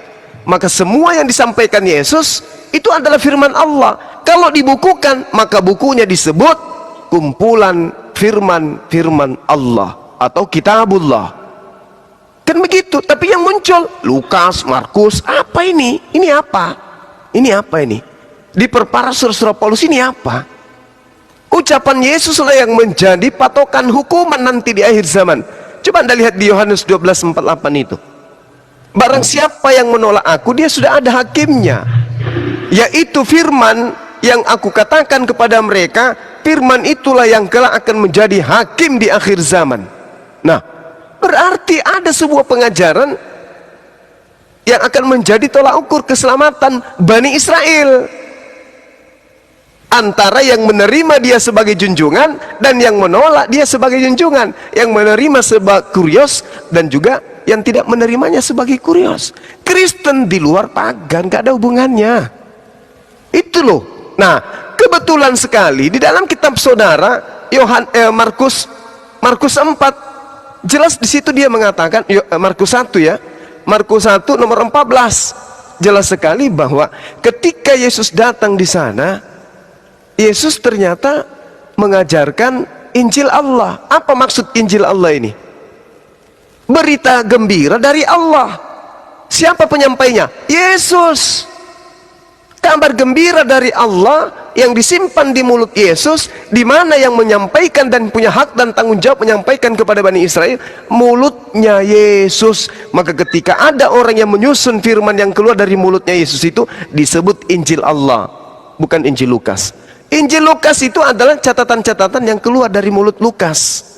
Maka semua yang disampaikan Yesus itu adalah firman Allah. Kalau dibukukan, maka bukunya disebut kumpulan firman Allah atau kitabullah. Kan begitu. Tapi yang muncul Lukas, Markus, apa ini? Ini apa? Ini apa ini? Diperparah surah Paulus, ini apa? Ucapan Yesus lah yang menjadi patokan hukuman nanti di akhir zaman. Coba Anda lihat di Yohanes 12:48 itu. Barang siapa yang menolak aku, dia sudah ada hakimnya, yaitu firman yang aku katakan kepada mereka. Firman itulah yang kelak akan menjadi hakim di akhir zaman. Nah, berarti ada sebuah pengajaran yang akan menjadi tolak ukur keselamatan Bani Israel, antara yang menerima dia sebagai junjungan dan yang menolak dia sebagai junjungan, yang menerima sebagai kurios dan juga yang tidak menerimanya sebagai kurios. Kristen di luar pagan, gak ada hubungannya. Itu loh. Nah, kebetulan sekali di dalam kitab saudara Markus 4, jelas di situ dia mengatakan, Markus 1 ya, Markus 1 nomor 14, jelas sekali bahwa ketika Yesus datang di sana, Yesus ternyata mengajarkan Injil Allah. Apa maksud Injil Allah ini? Berita gembira dari Allah. Siapa penyampainya? Yesus. Kabar gembira dari Allah yang disimpan di mulut Yesus, di mana yang menyampaikan dan punya hak dan tanggung jawab menyampaikan kepada Bani Israel? Mulutnya Yesus. Maka ketika ada orang yang menyusun firman yang keluar dari mulutnya Yesus itu disebut Injil Allah, bukan Injil Lukas. Injil Lukas itu adalah catatan-catatan yang keluar dari mulut Lukas.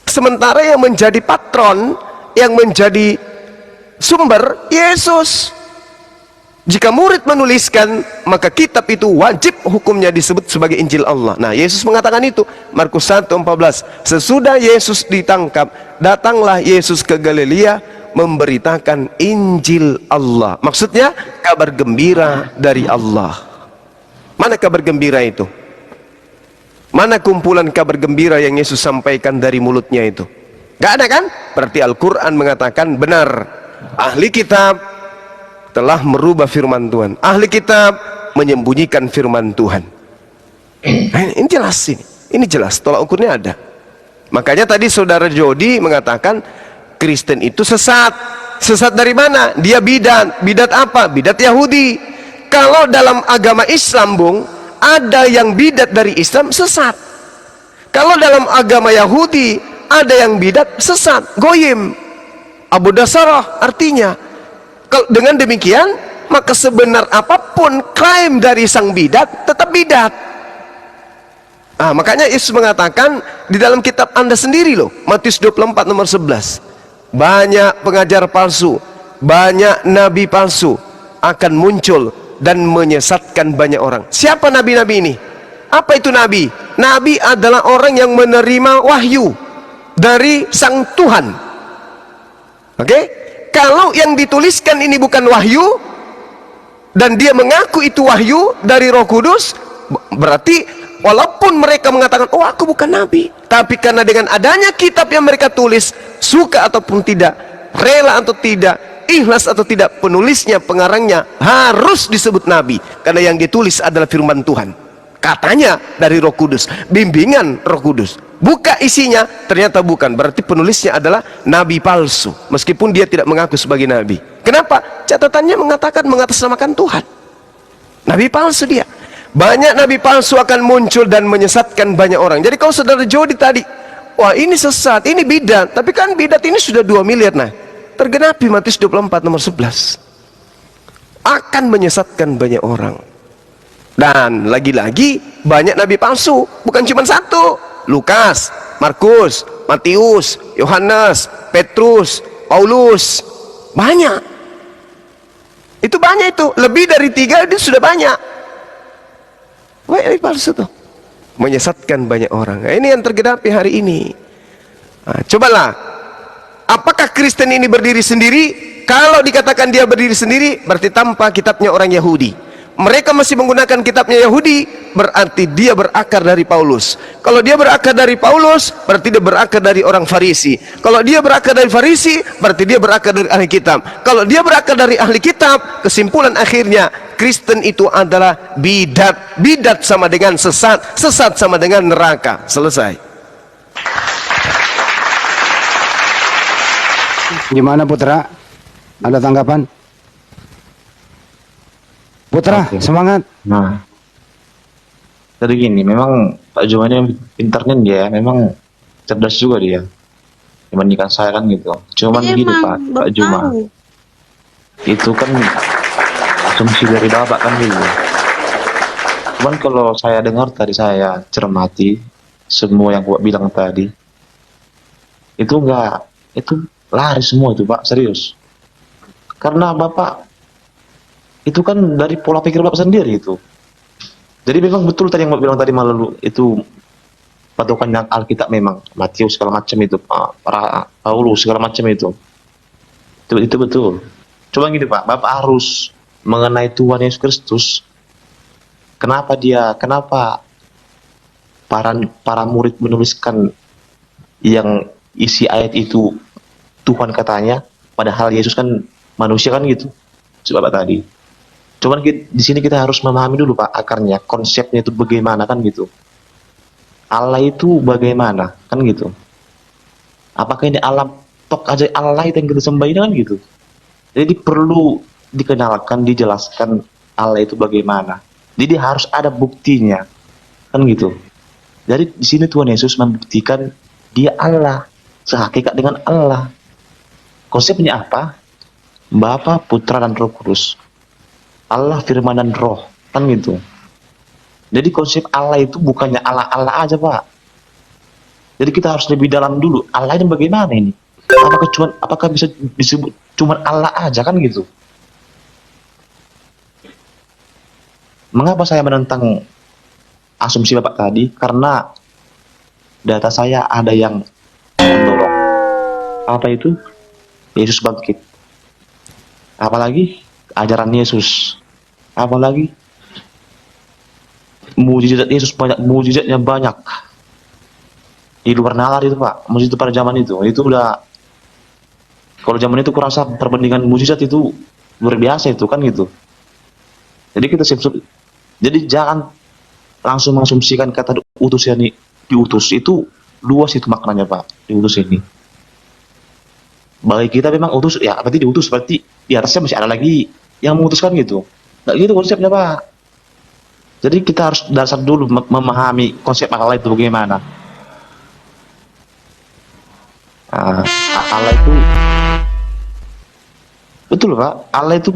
Sementara yang menjadi patron, yang menjadi sumber, Yesus. Jika murid menuliskan, maka kitab itu wajib hukumnya disebut sebagai Injil Allah. Nah, Yesus mengatakan itu. Markus 1:14. Sesudah Yesus ditangkap, datanglah Yesus ke Galilea memberitakan Injil Allah. Maksudnya kabar gembira dari Allah. Mana kabar gembira itu? Mana kumpulan kabar gembira yang Yesus sampaikan dari mulutnya itu? Gak ada kan? Berarti Al-Quran mengatakan benar, ahli kitab telah merubah firman Tuhan. Ahli kitab menyembunyikan firman Tuhan. Ini jelas ini. Ini jelas, tolak ukurnya ada. Makanya tadi saudara Jody mengatakan Kristen itu sesat. Sesat dari mana? Dia bidat. Bidat apa? Bidat Yahudi. Kalau dalam agama Islam, Bung, ada yang bidat dari Islam, sesat. Kalau dalam agama Yahudi ada yang bidat, sesat, goyim, Abu Dasarah artinya. Dengan demikian, maka sebenar apapun klaim dari sang bidat, tetap bidat. Makanya Yesus mengatakan di dalam kitab Anda sendiri loh, Matius 24 nomor 11, banyak pengajar palsu, banyak nabi palsu akan muncul dan menyesatkan banyak orang. Siapa nabi-nabi ini? Apa itu nabi? Nabi adalah orang yang menerima wahyu dari sang Tuhan. Oke? Kalau yang dituliskan ini bukan wahyu dan dia mengaku itu wahyu dari Roh Kudus, berarti walaupun mereka mengatakan, oh aku bukan nabi, tapi karena dengan adanya kitab yang mereka tulis, suka ataupun tidak, rela atau tidak, ikhlas atau tidak, penulisnya, pengarangnya harus disebut nabi, karena yang ditulis adalah firman Tuhan, katanya dari Roh Kudus, bimbingan Roh Kudus. Buka isinya, ternyata bukan, berarti penulisnya adalah nabi palsu, meskipun dia tidak mengaku sebagai nabi. Kenapa? Catatannya mengatakan mengatasnamakan Tuhan. Nabi palsu dia. banyak nabi palsu akan muncul dan menyesatkan banyak orang. Jadi kalau saudara Jody tadi, wah ini sesat, ini bidat, tapi kan bidat ini sudah 2 miliar. Nah, tergenapi Matius 24 nomor 11. Akan menyesatkan banyak orang. Dan lagi-lagi banyak nabi palsu, bukan cuma satu. Lukas, Markus, Matius, Yohanes, Petrus, Paulus, banyak. Itu banyak itu, lebih dari 3 itu sudah banyak. Wah, ini palsu tuh, menyesatkan banyak orang. Nah, ini yang tergenapi hari ini. Nah, cobalah, apakah Kristen ini berdiri sendiri? Kalau dikatakan dia berdiri sendiri, berarti tanpa kitabnya orang Yahudi. Mereka masih menggunakan kitabnya Yahudi, berarti dia berakar dari Paulus. Kalau dia berakar dari Paulus, berarti dia berakar dari orang Farisi. Kalau dia berakar dari Farisi, berarti dia berakar dari ahli kitab. Kalau dia berakar dari ahli kitab, kesimpulan akhirnya Kristen itu adalah bidat. Bidat sama dengan sesat, sesat sama dengan neraka. Selesai. Gimana Putra? Ada tanggapan? Putra, Oke. semangat. Nah, jadi gini, memang Pak Juma ini pintarnya dia, memang cerdas juga dia dibandingkan saya kan gitu. Cuman gini Pak Juma, bertahu. itu kan asumsi dari Bapak kan gitu. Cuman kalau saya dengar tadi, saya cermati semua yang Bapak bilang tadi, itu enggak, itu lari semua itu Pak, serius. Karena Bapak itu kan dari pola pikir Bapak sendiri itu. Jadi memang betul tadi yang Bapak bilang tadi malu itu patokan yang Alkitab, memang Matius segala macam itu, para Paulus segala macam itu. Itu betul. Coba gini Pak, Bapak harus mengenai Tuhan Yesus Kristus. Kenapa para murid menuliskan yang isi ayat itu Tuhan katanya, padahal Yesus kan manusia kan gitu. Bapak tadi. Cuman di sini kita harus memahami dulu Pak akarnya, konsepnya itu bagaimana kan gitu. Allah itu bagaimana kan gitu. Apakah ini alam tok aja Allah itu yang kita sembah ini kan gitu. Jadi perlu dikenalkan, dijelaskan Allah itu bagaimana. Jadi harus ada buktinya kan gitu. Jadi di sini Tuhan Yesus membuktikan dia Allah, sehakikat dengan Allah. Konsepnya apa? Bapa, Putra, dan Roh Kudus. Allah, Firman, dan Roh. Kan gitu. Jadi konsep Allah itu bukannya Allah-Allah aja Pak. Jadi kita harus lebih dalam dulu. Allah ini bagaimana ini? Apakah bisa disebut cuma Allah aja kan gitu? Mengapa saya menentang asumsi Bapak tadi? Karena data saya ada yang mendorong. Apa itu? Yesus bangkit. Apalagi ajaran Yesus. Apalagi mujizat Yesus banyak, mujizatnya banyak. Di luar nalar itu Pak, mujizat pada zaman itu udah, kalau zaman itu kurasa perbandingan mujizat itu luar biasa itu kan gitu. Jadi kita jadi jangan langsung mengasumsikan kata utus ini, diutus itu luas itu maknanya Pak, diutus ini. Bagi kita memang utus, ya berarti diutus, berarti di atasnya masih ada lagi yang mengutuskan gitu. Nggak gitu konsepnya Pak. Jadi kita harus dasar dulu memahami konsep Allah itu bagaimana. Allah itu betul Pak, Allah itu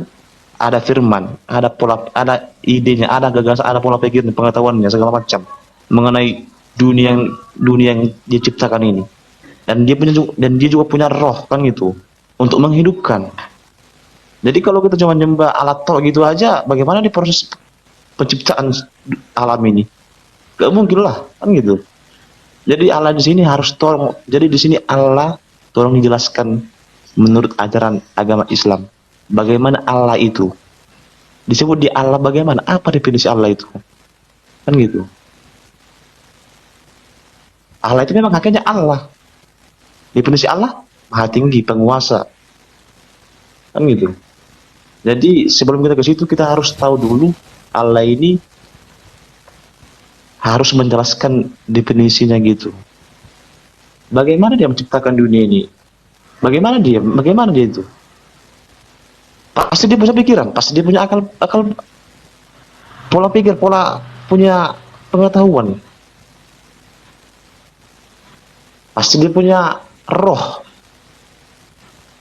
ada firman, ada pola, ada idenya, ada gagasan, ada pola pikir, pengetahuannya segala macam mengenai dunia yang diciptakan ini. Dan dia juga punya roh kan gitu untuk menghidupkan. Jadi kalau kita cuma nyembah alat tok gitu aja, bagaimana di proses penciptaan alam ini? Gak mungkin lah kan gitu. Jadi Allah di sini harus tolong. Jadi di sini Allah tolong dijelaskan menurut ajaran agama Islam. Bagaimana Allah itu? Disebut di Allah bagaimana? Apa definisi Allah itu? Kan gitu. Allah itu memang hakikatnya Allah. Definisi Allah maha tinggi, penguasa. Kan gitu. Jadi sebelum kita ke situ kita harus tahu dulu Allah ini harus menjelaskan definisinya gitu. Bagaimana dia menciptakan dunia ini? Bagaimana dia itu? Pasti dia punya pikiran, pasti dia punya akal pola pikir, pola punya pengetahuan. Pasti dia punya roh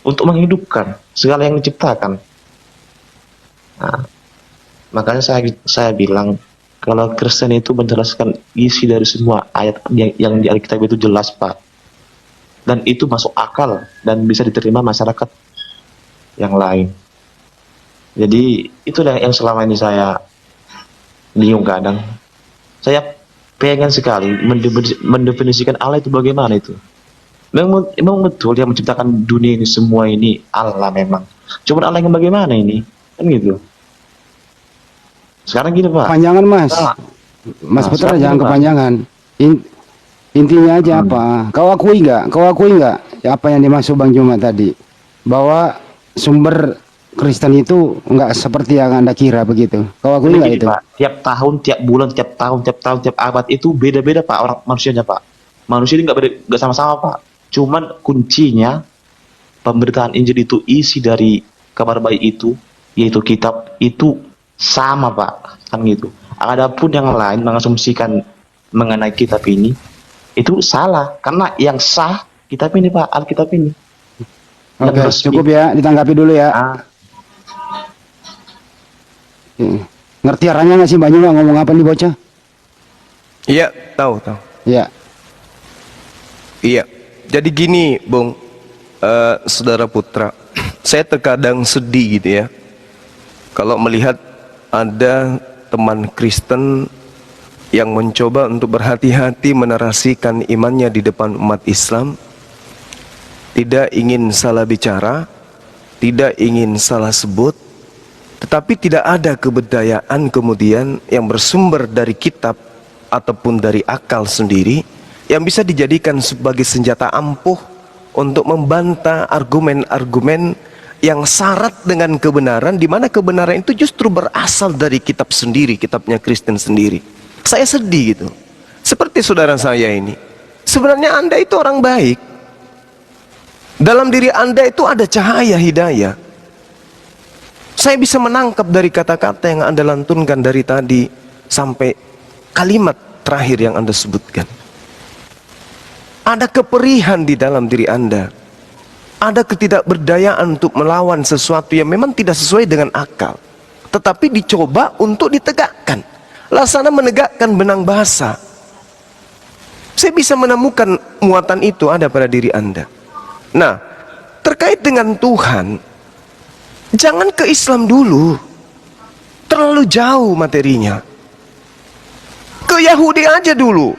untuk menghidupkan segala yang diciptakan. Nah, makanya saya bilang kalau Kristen itu menjelaskan isi dari semua ayat yang di Alkitab itu jelas, Pak. Dan itu masuk akal dan bisa diterima masyarakat yang lain. Jadi itulah yang selama ini saya bingung kadang. Saya pengen sekali mendefinisikan Allah itu bagaimana itu. Memang betul yang menciptakan dunia ini semua ini Allah memang. Cuma Allah yang bagaimana ini? Kan gitu. Sekarang gini, Pak. Kepanjangan, Mas. Nah, Mas Putra sekarang jangan gini, Pak. kepanjangan. Intinya aja apa? Kau akui nggak apa yang dimaksud Bang Juma tadi? Bahwa sumber Kristen itu nggak seperti yang Anda kira begitu. Kau akui nggak Gini, itu? Pak, tiap tahun, tiap bulan, tiap tahun, tiap abad itu beda-beda, Pak, orang manusianya, Pak. Manusia ini nggak sama-sama, Pak. Cuman kuncinya pemberitaan Injil itu, isi dari kabar baik itu, yaitu kitab itu sama, Pak, kan gitu. Adapun yang lain mengasumsikan mengenai kitab ini itu salah, karena yang sah kitab ini, Pak, Alkitab ini. Yang Oke, resmi. cukup ya, ditanggapi dulu ya. Ah, Ngerti arahnya nggak sih Bang Juma ngomong apa nih bocah? Iya, tahu. Ya, Iya. Jadi gini, Bung, Saudara Putra, saya terkadang sedih gitu ya, kalau melihat ada teman Kristen yang mencoba untuk berhati-hati menarasikan imannya di depan umat Islam, tidak ingin salah bicara, tidak ingin salah sebut, tetapi tidak ada kebudayaan kemudian yang bersumber dari kitab ataupun dari akal sendiri yang bisa dijadikan sebagai senjata ampuh untuk membantah argumen-argumen yang syarat dengan kebenaran, di mana kebenaran itu justru berasal dari kitab sendiri, kitabnya Kristen sendiri. Saya sedih gitu. Seperti saudara saya ini. Sebenarnya Anda itu orang baik. Dalam diri Anda itu ada cahaya hidayah. Saya bisa menangkap dari kata-kata yang Anda lantunkan dari tadi sampai kalimat terakhir yang Anda sebutkan. Ada keperihan di dalam diri Anda. Ada ketidakberdayaan untuk melawan sesuatu yang memang tidak sesuai dengan akal, tetapi dicoba untuk ditegakkan. Laksana menegakkan benang bahasa. Saya bisa menemukan muatan itu ada pada diri Anda. Nah, terkait dengan Tuhan, jangan ke Islam dulu. Terlalu jauh materinya. Ke Yahudi aja dulu.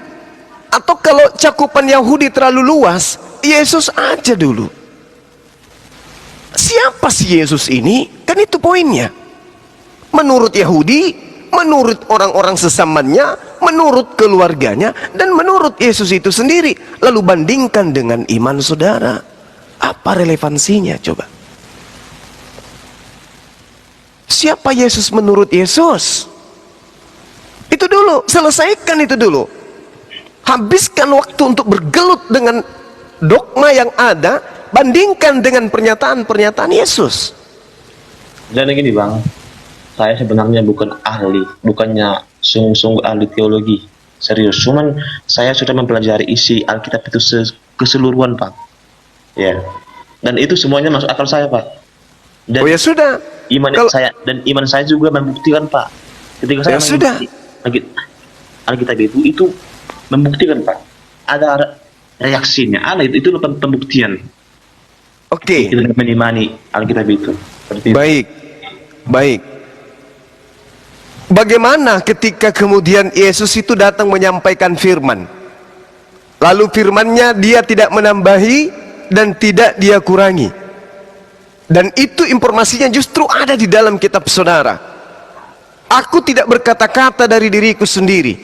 Atau kalau cakupan Yahudi terlalu luas, Yesus aja dulu. Siapa sih Yesus ini? Kan itu poinnya. Menurut Yahudi, menurut orang-orang sesamanya, menurut keluarganya, dan menurut Yesus itu sendiri. Lalu bandingkan dengan iman saudara. Apa relevansinya coba? Siapa Yesus menurut Yesus? Itu dulu, selesaikan itu dulu. Habiskan waktu untuk bergelut dengan dogma yang ada, bandingkan dengan pernyataan-pernyataan Yesus. dan gini, Bang, saya sebenarnya bukan ahli, bukannya sungguh-sungguh ahli teologi, serius. Cuman saya sudah mempelajari isi Alkitab itu keseluruhan, Pak. Ya, dan itu semuanya masuk akal saya, Pak. Dan Oh ya sudah. iman saya juga membuktikan, Pak. Ketika saya Ya sudah. Alkitab itu membuktikan, Pak. Ada reaksinya, ada itu pembuktian. Oke. Kita mengimani Alkitab itu. Seperti itu. Baik. Bagaimana ketika kemudian Yesus itu datang menyampaikan firman? Lalu firmannya dia tidak menambahi dan tidak dia kurangi. Dan itu informasinya justru ada di dalam kitab saudara. Aku tidak berkata-kata dari diriku sendiri.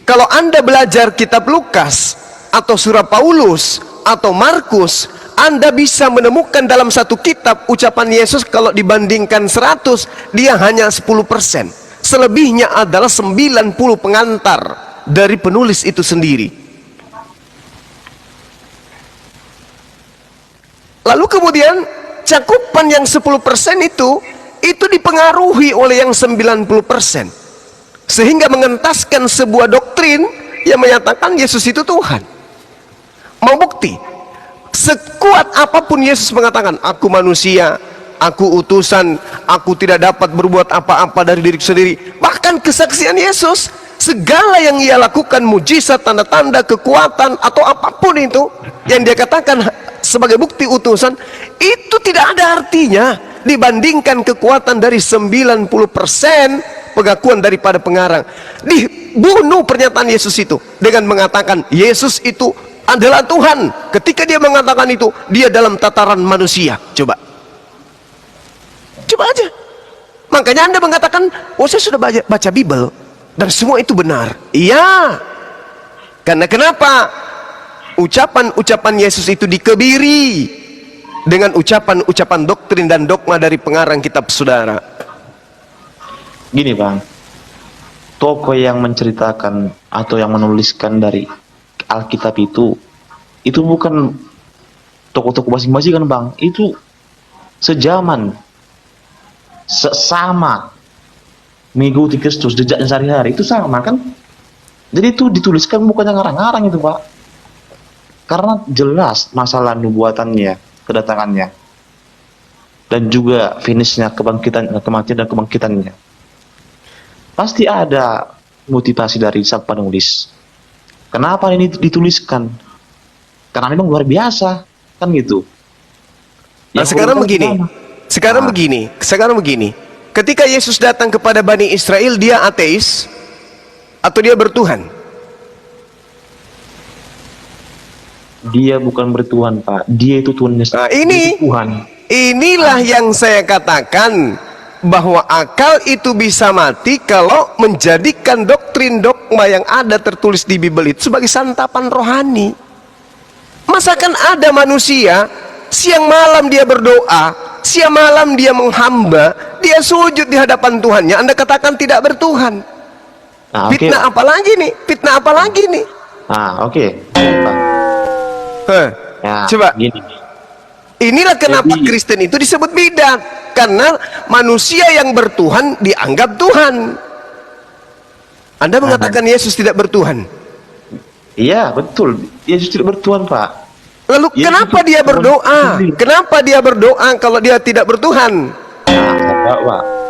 Kalau Anda belajar kitab Lukas atau surat Paulus atau Markus, Anda bisa menemukan dalam satu kitab ucapan Yesus kalau dibandingkan 100, dia hanya 10%. Selebihnya adalah 90 pengantar dari penulis itu sendiri. Lalu kemudian cakupan yang 10% itu dipengaruhi oleh yang 90%. sehingga mengentaskan sebuah doktrin yang menyatakan Yesus itu Tuhan. Mau bukti? Sekuat apapun Yesus mengatakan, aku manusia, aku utusan, aku tidak dapat berbuat apa-apa dari diri sendiri. Bahkan kesaksian Yesus, segala yang ia lakukan, mujizat, tanda-tanda, kekuatan, atau apapun itu yang dia katakan sebagai bukti utusan, itu tidak ada artinya dibandingkan kekuatan dari 90% pengakuan daripada pengarang. Dibunuh pernyataan Yesus itu dengan mengatakan Yesus itu adalah Tuhan. Ketika dia mengatakan itu, dia dalam tataran manusia. Coba aja. Makanya Anda mengatakan, oh saya sudah baca Bible dan semua itu benar. Iya. Karena kenapa? Ucapan-ucapan Yesus itu dikebiri dengan ucapan-ucapan doktrin dan dogma dari pengarang kitab saudara. Gini bang, tokoh yang menceritakan atau yang menuliskan dari Alkitab itu bukan tokoh-tokoh masing-masing kan bang, itu sejaman, sama, mengikuti Kristus, jejaknya sehari-hari itu sama kan. Jadi itu dituliskan bukan yang ngarang-ngarang itu pak, karena jelas masalah nubuatannya, kedatangannya, dan juga finishnya, kebangkitan, kematian dan kebangkitannya. Pasti ada motivasi dari sang penulis. Kenapa ini dituliskan? Karena memang luar biasa, kan gitu. Nah, sekarang begini. Ketika Yesus datang kepada Bani Israel, dia ateis atau dia bertuhan? Dia bukan bertuhan pak, dia itu Tuhan. Nah, inilah yang saya katakan, bahwa akal itu bisa mati kalau menjadikan doktrin dogma yang ada tertulis di Bible itu sebagai santapan rohani. Masakan ada manusia siang malam dia berdoa, siang malam dia menghamba, dia sujud di hadapan Tuhannya, Anda katakan tidak bertuhan? Nah, fitnah apa lagi nih? Fitnah apa lagi nih? Ya, coba gini. Inilah kenapa Jadi, Kristen itu disebut bidat, karena manusia yang bertuhan dianggap Tuhan. Anda mengatakan Yesus tidak bertuhan. Iya betul, Yesus tidak bertuhan pak. Lalu Yesus kenapa itu dia Tuhan berdoa? sendiri. Kenapa dia berdoa kalau dia tidak bertuhan? Nah,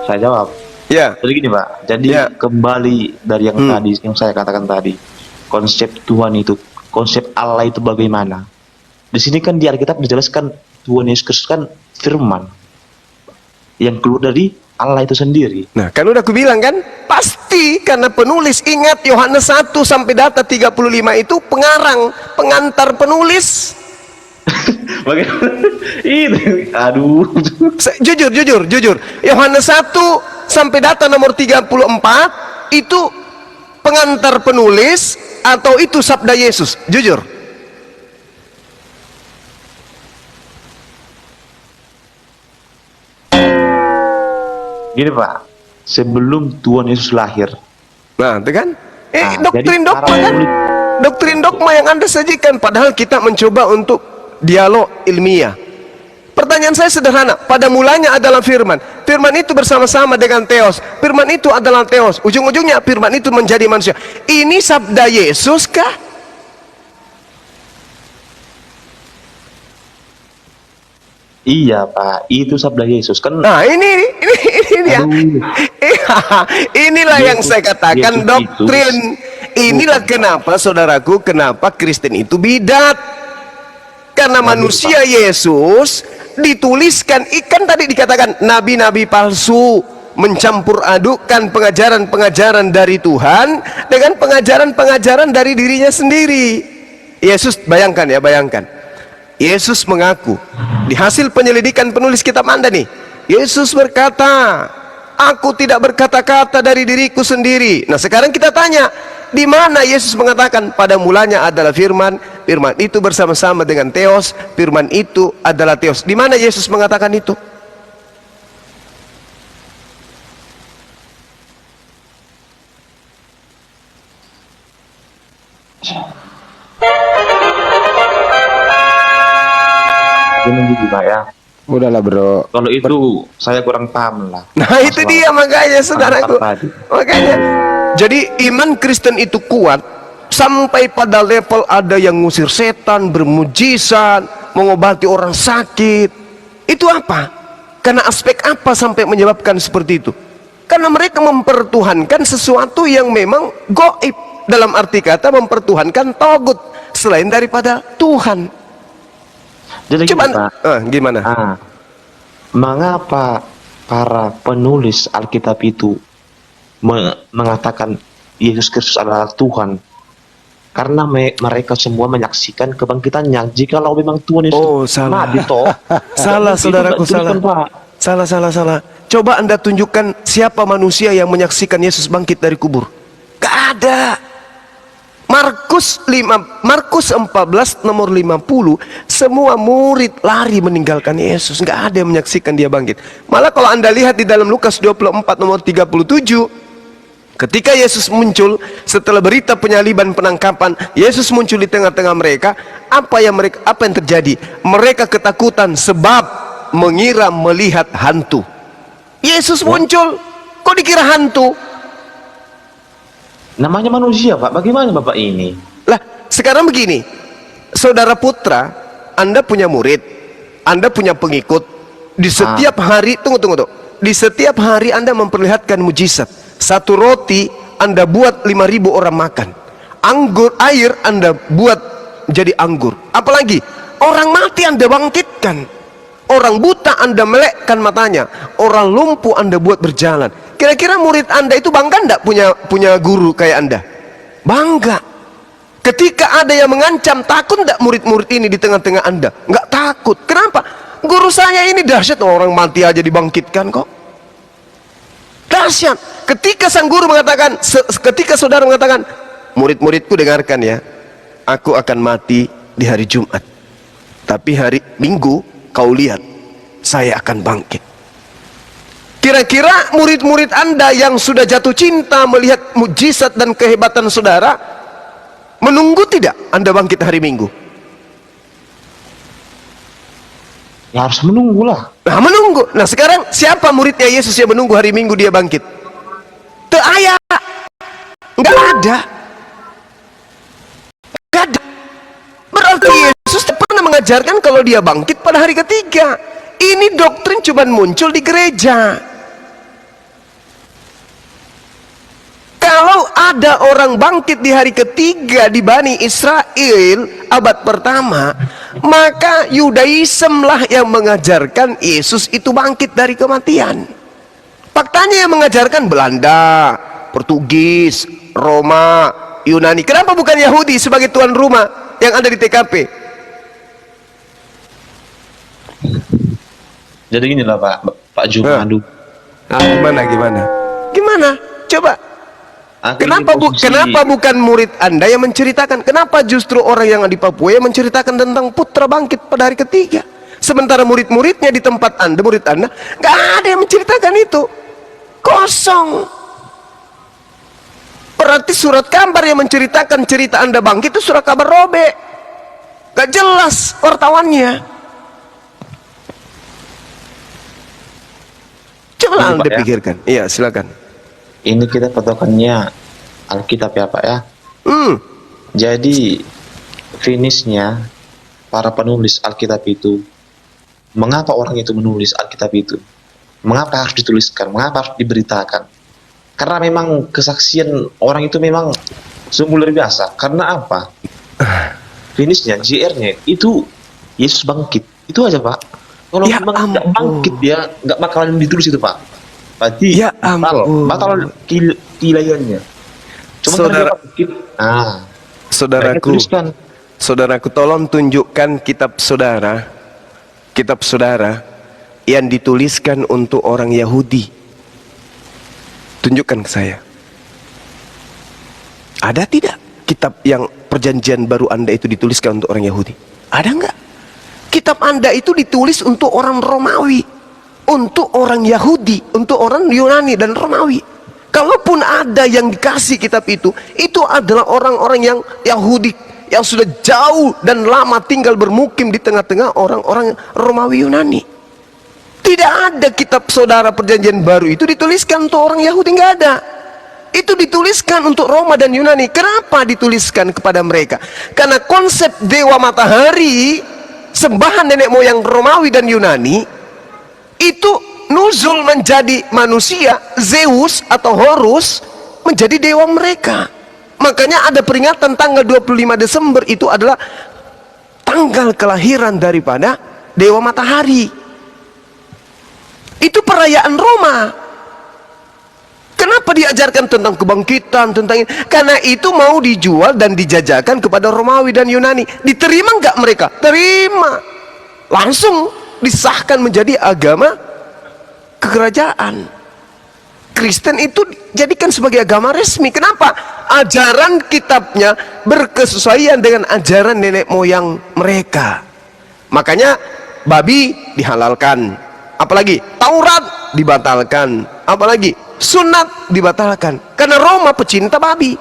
saya jawab. Ya. Jadi gini pak, jadi Ya. kembali dari yang tadi, yang saya katakan tadi, konsep Tuhan itu, konsep Allah itu bagaimana? Di sini kan di Alkitab dijelaskan Tuhan Yesus Kristus kan firman yang keluar dari Allah itu sendiri. Nah, kan udah aku bilang kan, pasti karena penulis, ingat Yohanes 1 sampai data 35 itu pengantar penulis. Bagaimana? Itu, aduh. Jujur. Yohanes 1 sampai data nomor 34 itu pengantar penulis atau itu sabda Yesus? Jujur. Gini pak, sebelum Tuhan Yesus lahir. Nah, itu kan? Nah, Doktrin jadi dogma para kan? penulis- Doktrin dogma yang Anda sajikan, padahal kita mencoba untuk dialog ilmiah. Pertanyaan saya sederhana, pada mulanya adalah firman. Firman itu bersama-sama dengan Theos. Firman itu adalah Theos. Ujung-ujungnya firman itu menjadi manusia. Ini sabda Yesus kah? Iya pak, itu sabda Yesus kan. Nah, ini dia. Inilah yang saya katakan Yesus doktrin. Inilah kenapa saudaraku, kenapa Kristen itu bidat. Karena manusia Yesus dituliskan, ikan tadi dikatakan nabi-nabi palsu mencampur adukkan pengajaran-pengajaran dari Tuhan dengan pengajaran-pengajaran dari dirinya sendiri. Yesus, bayangkan. Yesus mengaku di hasil penyelidikan penulis kitab Anda nih, Yesus berkata, aku tidak berkata-kata dari diriku sendiri. Nah, sekarang kita tanya, di mana Yesus mengatakan pada mulanya adalah firman, firman itu bersama-sama dengan Theos, firman itu adalah Theos? Di mana Yesus mengatakan itu? Ini gitu pak ya. Udahlah bro. Kalau itu saya kurang paham lah. Nah, itu dia makanya saudaraku. Tadi. Makanya Jadi iman Kristen itu kuat sampai pada level ada yang ngusir setan, bermujizat, mengobati orang sakit. Itu apa? Karena aspek apa sampai menyebabkan seperti itu? Karena mereka mempertuhankan sesuatu yang memang goib. Dalam arti kata mempertuhankan togut selain daripada Tuhan. Jadi Coba gini, Pak. gimana? Mengapa para penulis Alkitab itu mengatakan Yesus Kristus adalah Tuhan? Karena mereka semua menyaksikan kebangkitannya. Jikalau memang Tuhan Yesus Oh, salah. mati, toh, Salah, itu saudaraku, nggak dituliskan, salah. Pak. Salah. Coba Anda tunjukkan siapa manusia yang menyaksikan Yesus bangkit dari kubur. Gak ada. Markus 14 nomor 50, semua murid lari meninggalkan Yesus. Gak ada yang menyaksikan dia bangkit. Malah kalau Anda lihat di dalam Lukas 24 nomor 37, ketika Yesus muncul setelah berita penyaliban penangkapan, Yesus muncul di tengah-tengah mereka. Apa yang terjadi? Mereka ketakutan sebab mengira melihat hantu. Yesus muncul, kok dikira hantu? Namanya manusia, Pak. Bagaimana Bapak ini? Lah, sekarang begini, saudara Putra, Anda punya murid, Anda punya pengikut. Di setiap hari, tunggu. Di setiap hari Anda memperlihatkan mujizat. Satu roti Anda buat 5.000 orang makan. Air Anda buat jadi anggur. Apalagi orang mati Anda bangkitkan. Orang buta Anda melekkan matanya. Orang lumpuh Anda buat berjalan. Kira-kira murid Anda itu bangga enggak punya guru kayak Anda? Bangga. Ketika ada yang mengancam, takut enggak murid-murid ini di tengah-tengah Anda? Enggak takut. Kenapa? Guru saya ini dahsyat, orang mati aja dibangkitkan kok. Dahsyat. Ketika sang guru mengatakan, ketika saudara mengatakan, murid-muridku dengarkan ya, aku akan mati di hari Jumat, tapi hari Minggu kau lihat saya akan bangkit. Kira-kira murid-murid Anda yang sudah jatuh cinta melihat mujizat dan kehebatan saudara, menunggu tidak Anda bangkit hari Minggu? Ya harus menunggulah. Nah, menunggu. Nah, sekarang siapa muridnya Yesus yang menunggu hari Minggu dia bangkit? Teu aya. Enggak ada. Enggak ada. Berarti Yesus pernah mengajarkan kalau dia bangkit pada hari ketiga. Ini doktrin cuma muncul di gereja. Kalau ada orang bangkit di hari ketiga di Bani Israel abad pertama, maka Yudaism lah yang mengajarkan Yesus itu bangkit dari kematian. Faktanya yang mengajarkan Belanda, Portugis, Roma, Yunani. Kenapa bukan Yahudi sebagai tuan rumah yang ada di TKP? Jadi inilah Pak Jumadu. Gimana? Coba. Kenapa bukan murid Anda yang menceritakan? Kenapa justru orang yang di Papua yang menceritakan tentang putra bangkit pada hari ketiga? Sementara murid-muridnya di tempat Anda, murid Anda, nggak ada yang menceritakan itu. Kosong. Berarti surat kabar yang menceritakan cerita Anda bangkit itu surat kabar robek. Gak jelas wartawannya. Coba Anda pikirkan. Iya, silakan. Ini kita patokannya Alkitab ya Pak ya. Jadi finishnya para penulis Alkitab itu, mengapa orang itu menulis Alkitab itu? Mengapa harus dituliskan? Mengapa harus diberitakan? Karena memang kesaksian orang itu memang sungguh luar biasa. Karena apa? Finishnya, JR-nya itu Yesus bangkit. Itu aja Pak. Kalau Ya memang nggak ampun. bangkit dia nggak bakalan ditulis itu Pak. Berarti Ya ampun. batal kilayannya. Cuma Saudara- karena dia bangkit. Mereka Saudaraku, tuliskan. saudaraku, tolong tunjukkan kitab saudara yang dituliskan untuk orang Yahudi. Tunjukkan ke saya. Ada tidak kitab yang perjanjian baru Anda itu dituliskan untuk orang Yahudi? Ada enggak? Kitab Anda itu ditulis untuk orang Romawi, untuk orang Yahudi, untuk orang Yunani dan Romawi. Kalaupun ada yang dikasih kitab itu adalah orang-orang yang Yahudi yang sudah jauh dan lama tinggal bermukim di tengah-tengah orang-orang Romawi Yunani. Tidak ada kitab saudara perjanjian baru itu dituliskan untuk orang Yahudi, nggak ada. Itu dituliskan untuk Roma dan Yunani. Kenapa dituliskan kepada mereka? Karena konsep dewa matahari, sembahan nenek moyang Romawi dan Yunani, itu nuzul menjadi manusia. Zeus atau Horus menjadi dewa mereka. Makanya ada peringatan tanggal 25 Desember itu adalah tanggal kelahiran daripada dewa matahari. Itu perayaan Roma. Kenapa diajarkan tentang kebangkitan, tentang ini? Karena itu mau dijual dan dijajakan kepada Romawi dan Yunani. Diterima nggak mereka? Terima. Langsung disahkan menjadi agama kekerajaan. Kristen itu jadikan sebagai agama resmi. Kenapa? Ajaran kitabnya berkesesuaian dengan ajaran nenek moyang mereka. Makanya babi dihalalkan. Apalagi Taurat dibatalkan. Apalagi sunat dibatalkan. Karena Roma pecinta babi.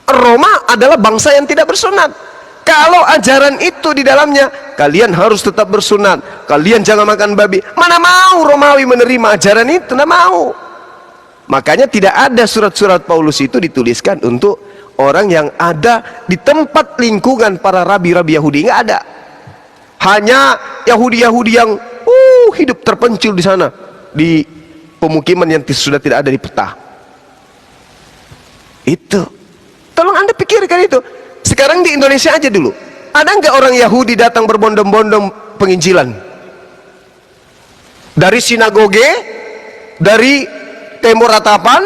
Roma adalah bangsa yang tidak bersunat. Kalau ajaran itu di dalamnya, kalian harus tetap bersunat, kalian jangan makan babi. Mana mau Romawi menerima ajaran itu? Tidak mau. Makanya tidak ada surat-surat Paulus itu dituliskan untuk orang yang ada di tempat lingkungan para rabi-rabi Yahudi. Nggak ada. Hanya Yahudi-Yahudi yang hidup terpencil di sana, di pemukiman yang sudah tidak ada di peta. Itu. Tolong Anda pikirkan itu. Sekarang di Indonesia aja dulu. Ada nggak orang Yahudi datang berbondong-bondong penginjilan? Dari sinagoge, dari Timur Ratapan,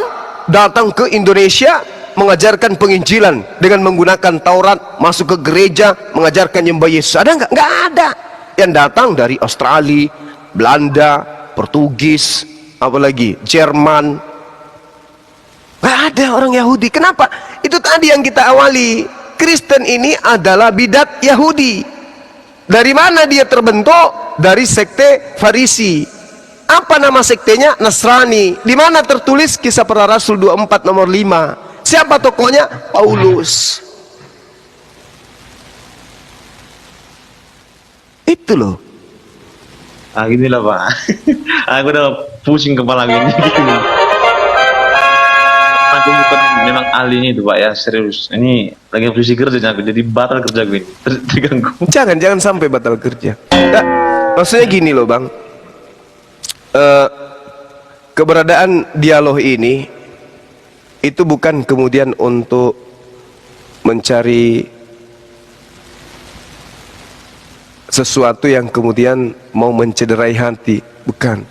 datang ke Indonesia mengajarkan penginjilan dengan menggunakan Taurat, masuk ke gereja, mengajarkan nyembah Yesus. Ada nggak? Nggak ada. Yang datang dari Australia, Belanda, Portugis, apalagi Jerman. Nggak ada orang Yahudi. Kenapa? Itu tadi yang kita awali. Kristen ini adalah bidat Yahudi. Dari mana dia terbentuk? Dari sekte Farisi. Apa nama sektenya? Nasrani. Di mana tertulis Kisah Para Rasul 24 nomor 5? Siapa tokohnya? Paulus. Itu loh. Ah gini lah Pak. Aku udah pusing kepala gini. Aku bukan memang ahlinya itu Pak ya, serius. Ini lagi posisi kerja aku, jadi batal kerja gue ini. Terganggu. Jangan sampai batal kerja. Nah, maksudnya gini loh Bang. Keberadaan dialog ini itu bukan kemudian untuk mencari sesuatu yang kemudian mau mencederai hati, bukan.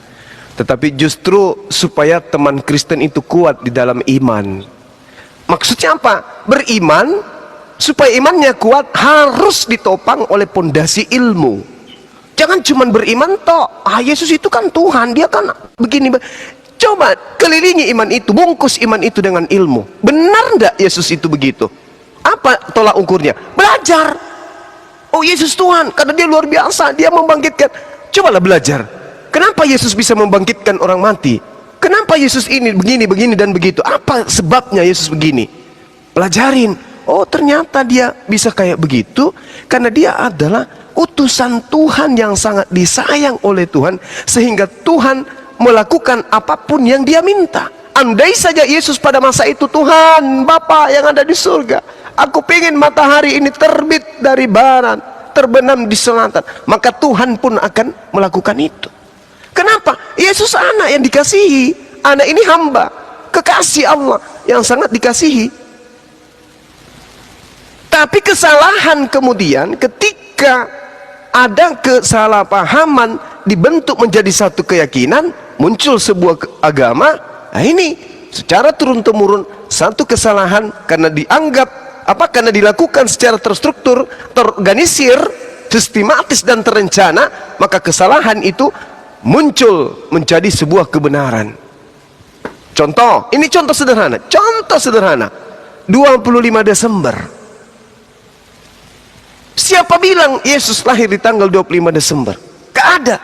Tetapi justru supaya teman Kristen itu kuat di dalam iman. Maksudnya apa? Beriman, supaya imannya kuat harus ditopang oleh pondasi ilmu. Jangan cuma beriman toh. Yesus itu kan Tuhan, dia kan begini. Coba kelilingi iman itu, bungkus iman itu dengan ilmu. Benar enggak Yesus itu begitu? Apa tolak ukurnya? Belajar. Oh Yesus Tuhan, karena dia luar biasa, dia membangkitkan. Cobalah belajar. Kenapa Yesus bisa membangkitkan orang mati? Kenapa Yesus ini begini dan begitu? Apa sebabnya Yesus begini? Pelajarin. Oh ternyata dia bisa kayak begitu karena dia adalah utusan Tuhan yang sangat disayang oleh Tuhan, sehingga Tuhan melakukan apapun yang dia minta. Andai saja Yesus pada masa itu, Tuhan Bapa yang ada di surga, aku pengen matahari ini terbit dari barat, terbenam di selatan, maka Tuhan pun akan melakukan itu. Kenapa? Yesus anak yang dikasihi. Anak ini hamba, kekasih Allah yang sangat dikasihi. Tapi kesalahan kemudian ketika ada kesalahpahaman dibentuk menjadi satu keyakinan, muncul sebuah agama. Nah ini secara turun-temurun satu kesalahan karena dianggap karena dilakukan secara terstruktur, terorganisir, sistematis dan terencana, maka kesalahan itu muncul menjadi sebuah kebenaran. Contoh, ini contoh sederhana. 25 Desember. Siapa bilang Yesus lahir di tanggal 25 Desember? Gak ada.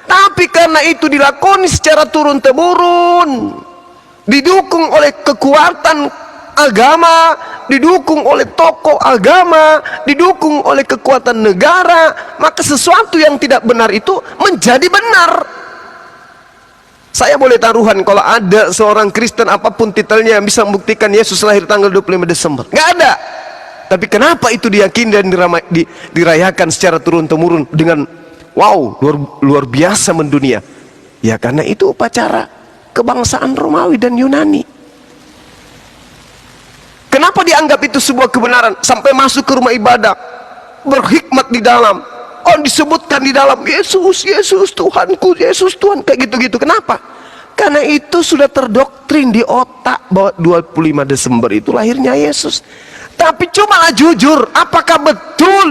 Tapi karena itu dilakoni secara turun-temurun, didukung oleh kekuatan agama, didukung oleh tokoh agama, didukung oleh kekuatan negara, maka sesuatu yang tidak benar itu menjadi benar. Saya boleh taruhan kalau ada seorang Kristen apapun titelnya yang bisa membuktikan Yesus lahir tanggal 25 Desember. Nggak ada. Tapi kenapa itu diyakini dan dirayakan secara turun-temurun dengan wow, luar biasa mendunia? Ya karena itu upacara kebangsaan Romawi dan Yunani. Kenapa dianggap itu sebuah kebenaran sampai masuk ke rumah ibadah, berhikmat di dalam? Oh, disebutkan di dalam Yesus, Yesus Tuhanku, Yesus Tuhan, kayak gitu-gitu. Kenapa? Karena itu sudah terdoktrin di otak bahwa 25 Desember itu lahirnya Yesus. Tapi cumalah jujur, apakah betul?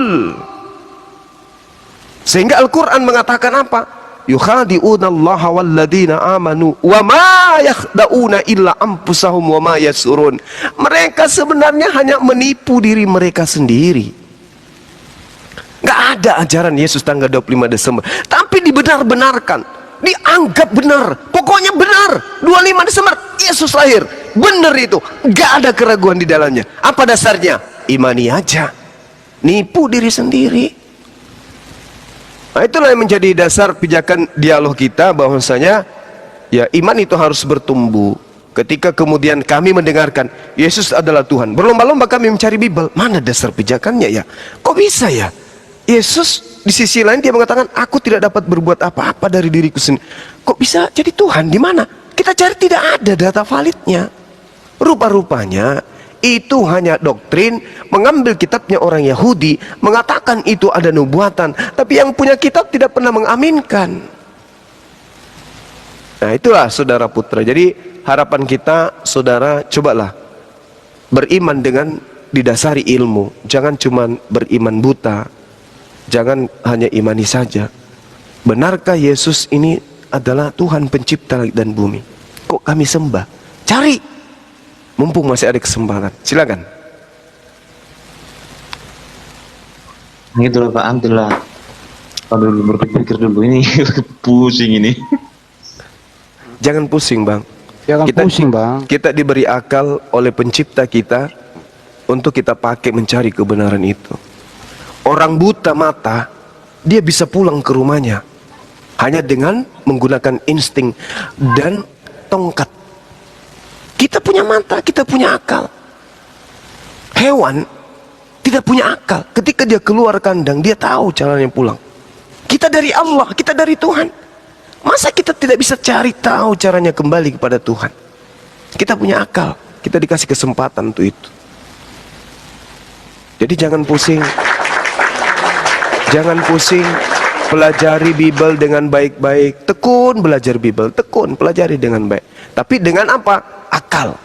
Sehingga Al-Quran mengatakan apa? Yukhadi'una Allah walladina amanu wa ma yakhda'una illa anfusahum wa ma yasurun. Mereka sebenarnya hanya menipu diri mereka sendiri. Nggak ada ajaran Yesus tanggal 25 Desember, tapi dibenar-benarkan, dianggap benar, pokoknya benar. 25 Desember Yesus lahir, benar itu, nggak ada keraguan di dalamnya. Apa dasarnya? Imani aja, nipu diri sendiri. Nah, itulah yang menjadi dasar pijakan dialog kita, bahwasanya ya iman itu harus bertumbuh. Ketika kemudian kami mendengarkan Yesus adalah Tuhan, berlomba-lomba kami mencari Bible, mana dasar pijakannya ya? Kok bisa ya? Yesus di sisi lain dia mengatakan, aku tidak dapat berbuat apa-apa dari diriku sendiri. Kok bisa jadi Tuhan? Di mana? Kita cari, tidak ada data validnya. Rupa-rupanya itu hanya doktrin, mengambil kitabnya orang Yahudi, mengatakan itu ada nubuatan, tapi yang punya kitab tidak pernah mengaminkan. Nah itulah saudara putra. Jadi harapan kita, saudara, cobalah beriman dengan didasari ilmu. Jangan cuma beriman buta. Jangan hanya imani saja. Benarkah Yesus ini adalah Tuhan pencipta langit dan bumi? Kok kami sembah? Cari, mumpung masih ada kesempatan. Silakan. Gitu loh Pak, ambillah. Kalau dulu berpikir dulu ini pusing ini. Jangan pusing bang. Jangan pusing bang. Kita diberi akal oleh pencipta kita untuk kita pakai mencari kebenaran itu. Orang buta mata, dia bisa pulang ke rumahnya hanya dengan menggunakan insting dan tongkat. Kita punya mata, kita punya akal. Hewan tidak punya akal. Ketika dia keluar kandang, dia tahu caranya pulang. Kita dari Allah, kita dari Tuhan. Masa kita tidak bisa cari tahu caranya kembali kepada Tuhan? Kita punya akal, kita dikasih kesempatan untuk itu. Jadi jangan pusing. Jangan pusing, pelajari Bible dengan baik-baik. Tekun belajar Bible, tekun pelajari dengan baik. Tapi dengan apa? Akal.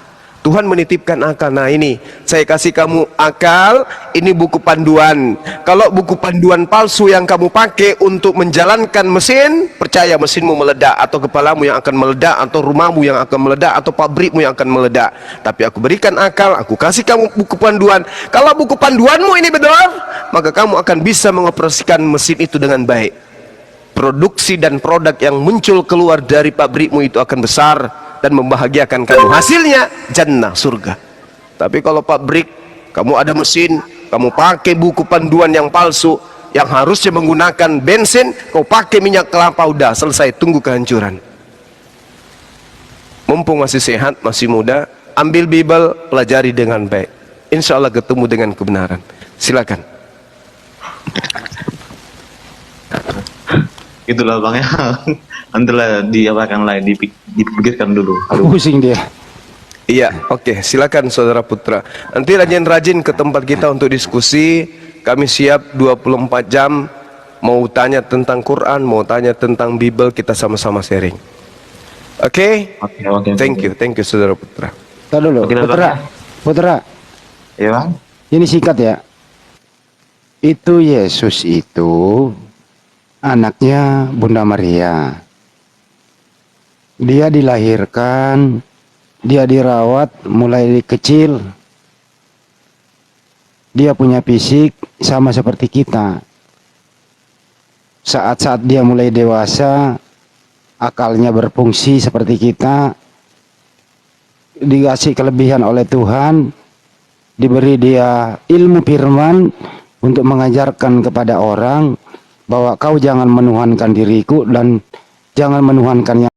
Tuhan menitipkan akal. Nah ini, saya kasih kamu akal, ini buku panduan. Kalau buku panduan palsu yang kamu pakai untuk menjalankan mesin, percaya mesinmu meledak, atau kepalamu yang akan meledak, atau rumahmu yang akan meledak, atau pabrikmu yang akan meledak. Tapi aku berikan akal, aku kasih kamu buku panduan. Kalau buku panduanmu ini benar, maka kamu akan bisa mengoperasikan mesin itu dengan baik. Produksi dan produk yang muncul keluar dari pabrikmu itu akan besar dan membahagiakan kamu. Hasilnya jannah, surga. Tapi kalau pabrik, kamu ada mesin, kamu pakai buku panduan yang palsu, yang harusnya menggunakan bensin, kau pakai minyak kelapa, udah selesai, tunggu kehancuran. Mumpung masih sehat, masih muda, ambil Bible, pelajari dengan baik. Insya Allah ketemu dengan kebenaran. Silakan. Itulah Bang ya. Antara diapakan lain, dipikirkan dulu. Pusing dia. Iya, oke, silakan saudara putra. Nanti rajin-rajin ke tempat kita untuk diskusi. Kami siap 24 jam. Mau tanya tentang Quran, mau tanya tentang Bible, kita sama-sama sharing. Oke? Oke. Thank you saudara putra. Tahu dulu, Oke, putra. Ya Bang. Ini singkat ya. Itu Yesus itu anaknya Bunda Maria. Dia dilahirkan, dia dirawat mulai dari kecil. Dia punya fisik sama seperti kita. Saat-saat dia mulai dewasa, akalnya berfungsi seperti kita, dikasih kelebihan oleh Tuhan, diberi dia ilmu firman untuk mengajarkan kepada orang bahwa kau jangan menuhankan diriku dan jangan menuhankan yang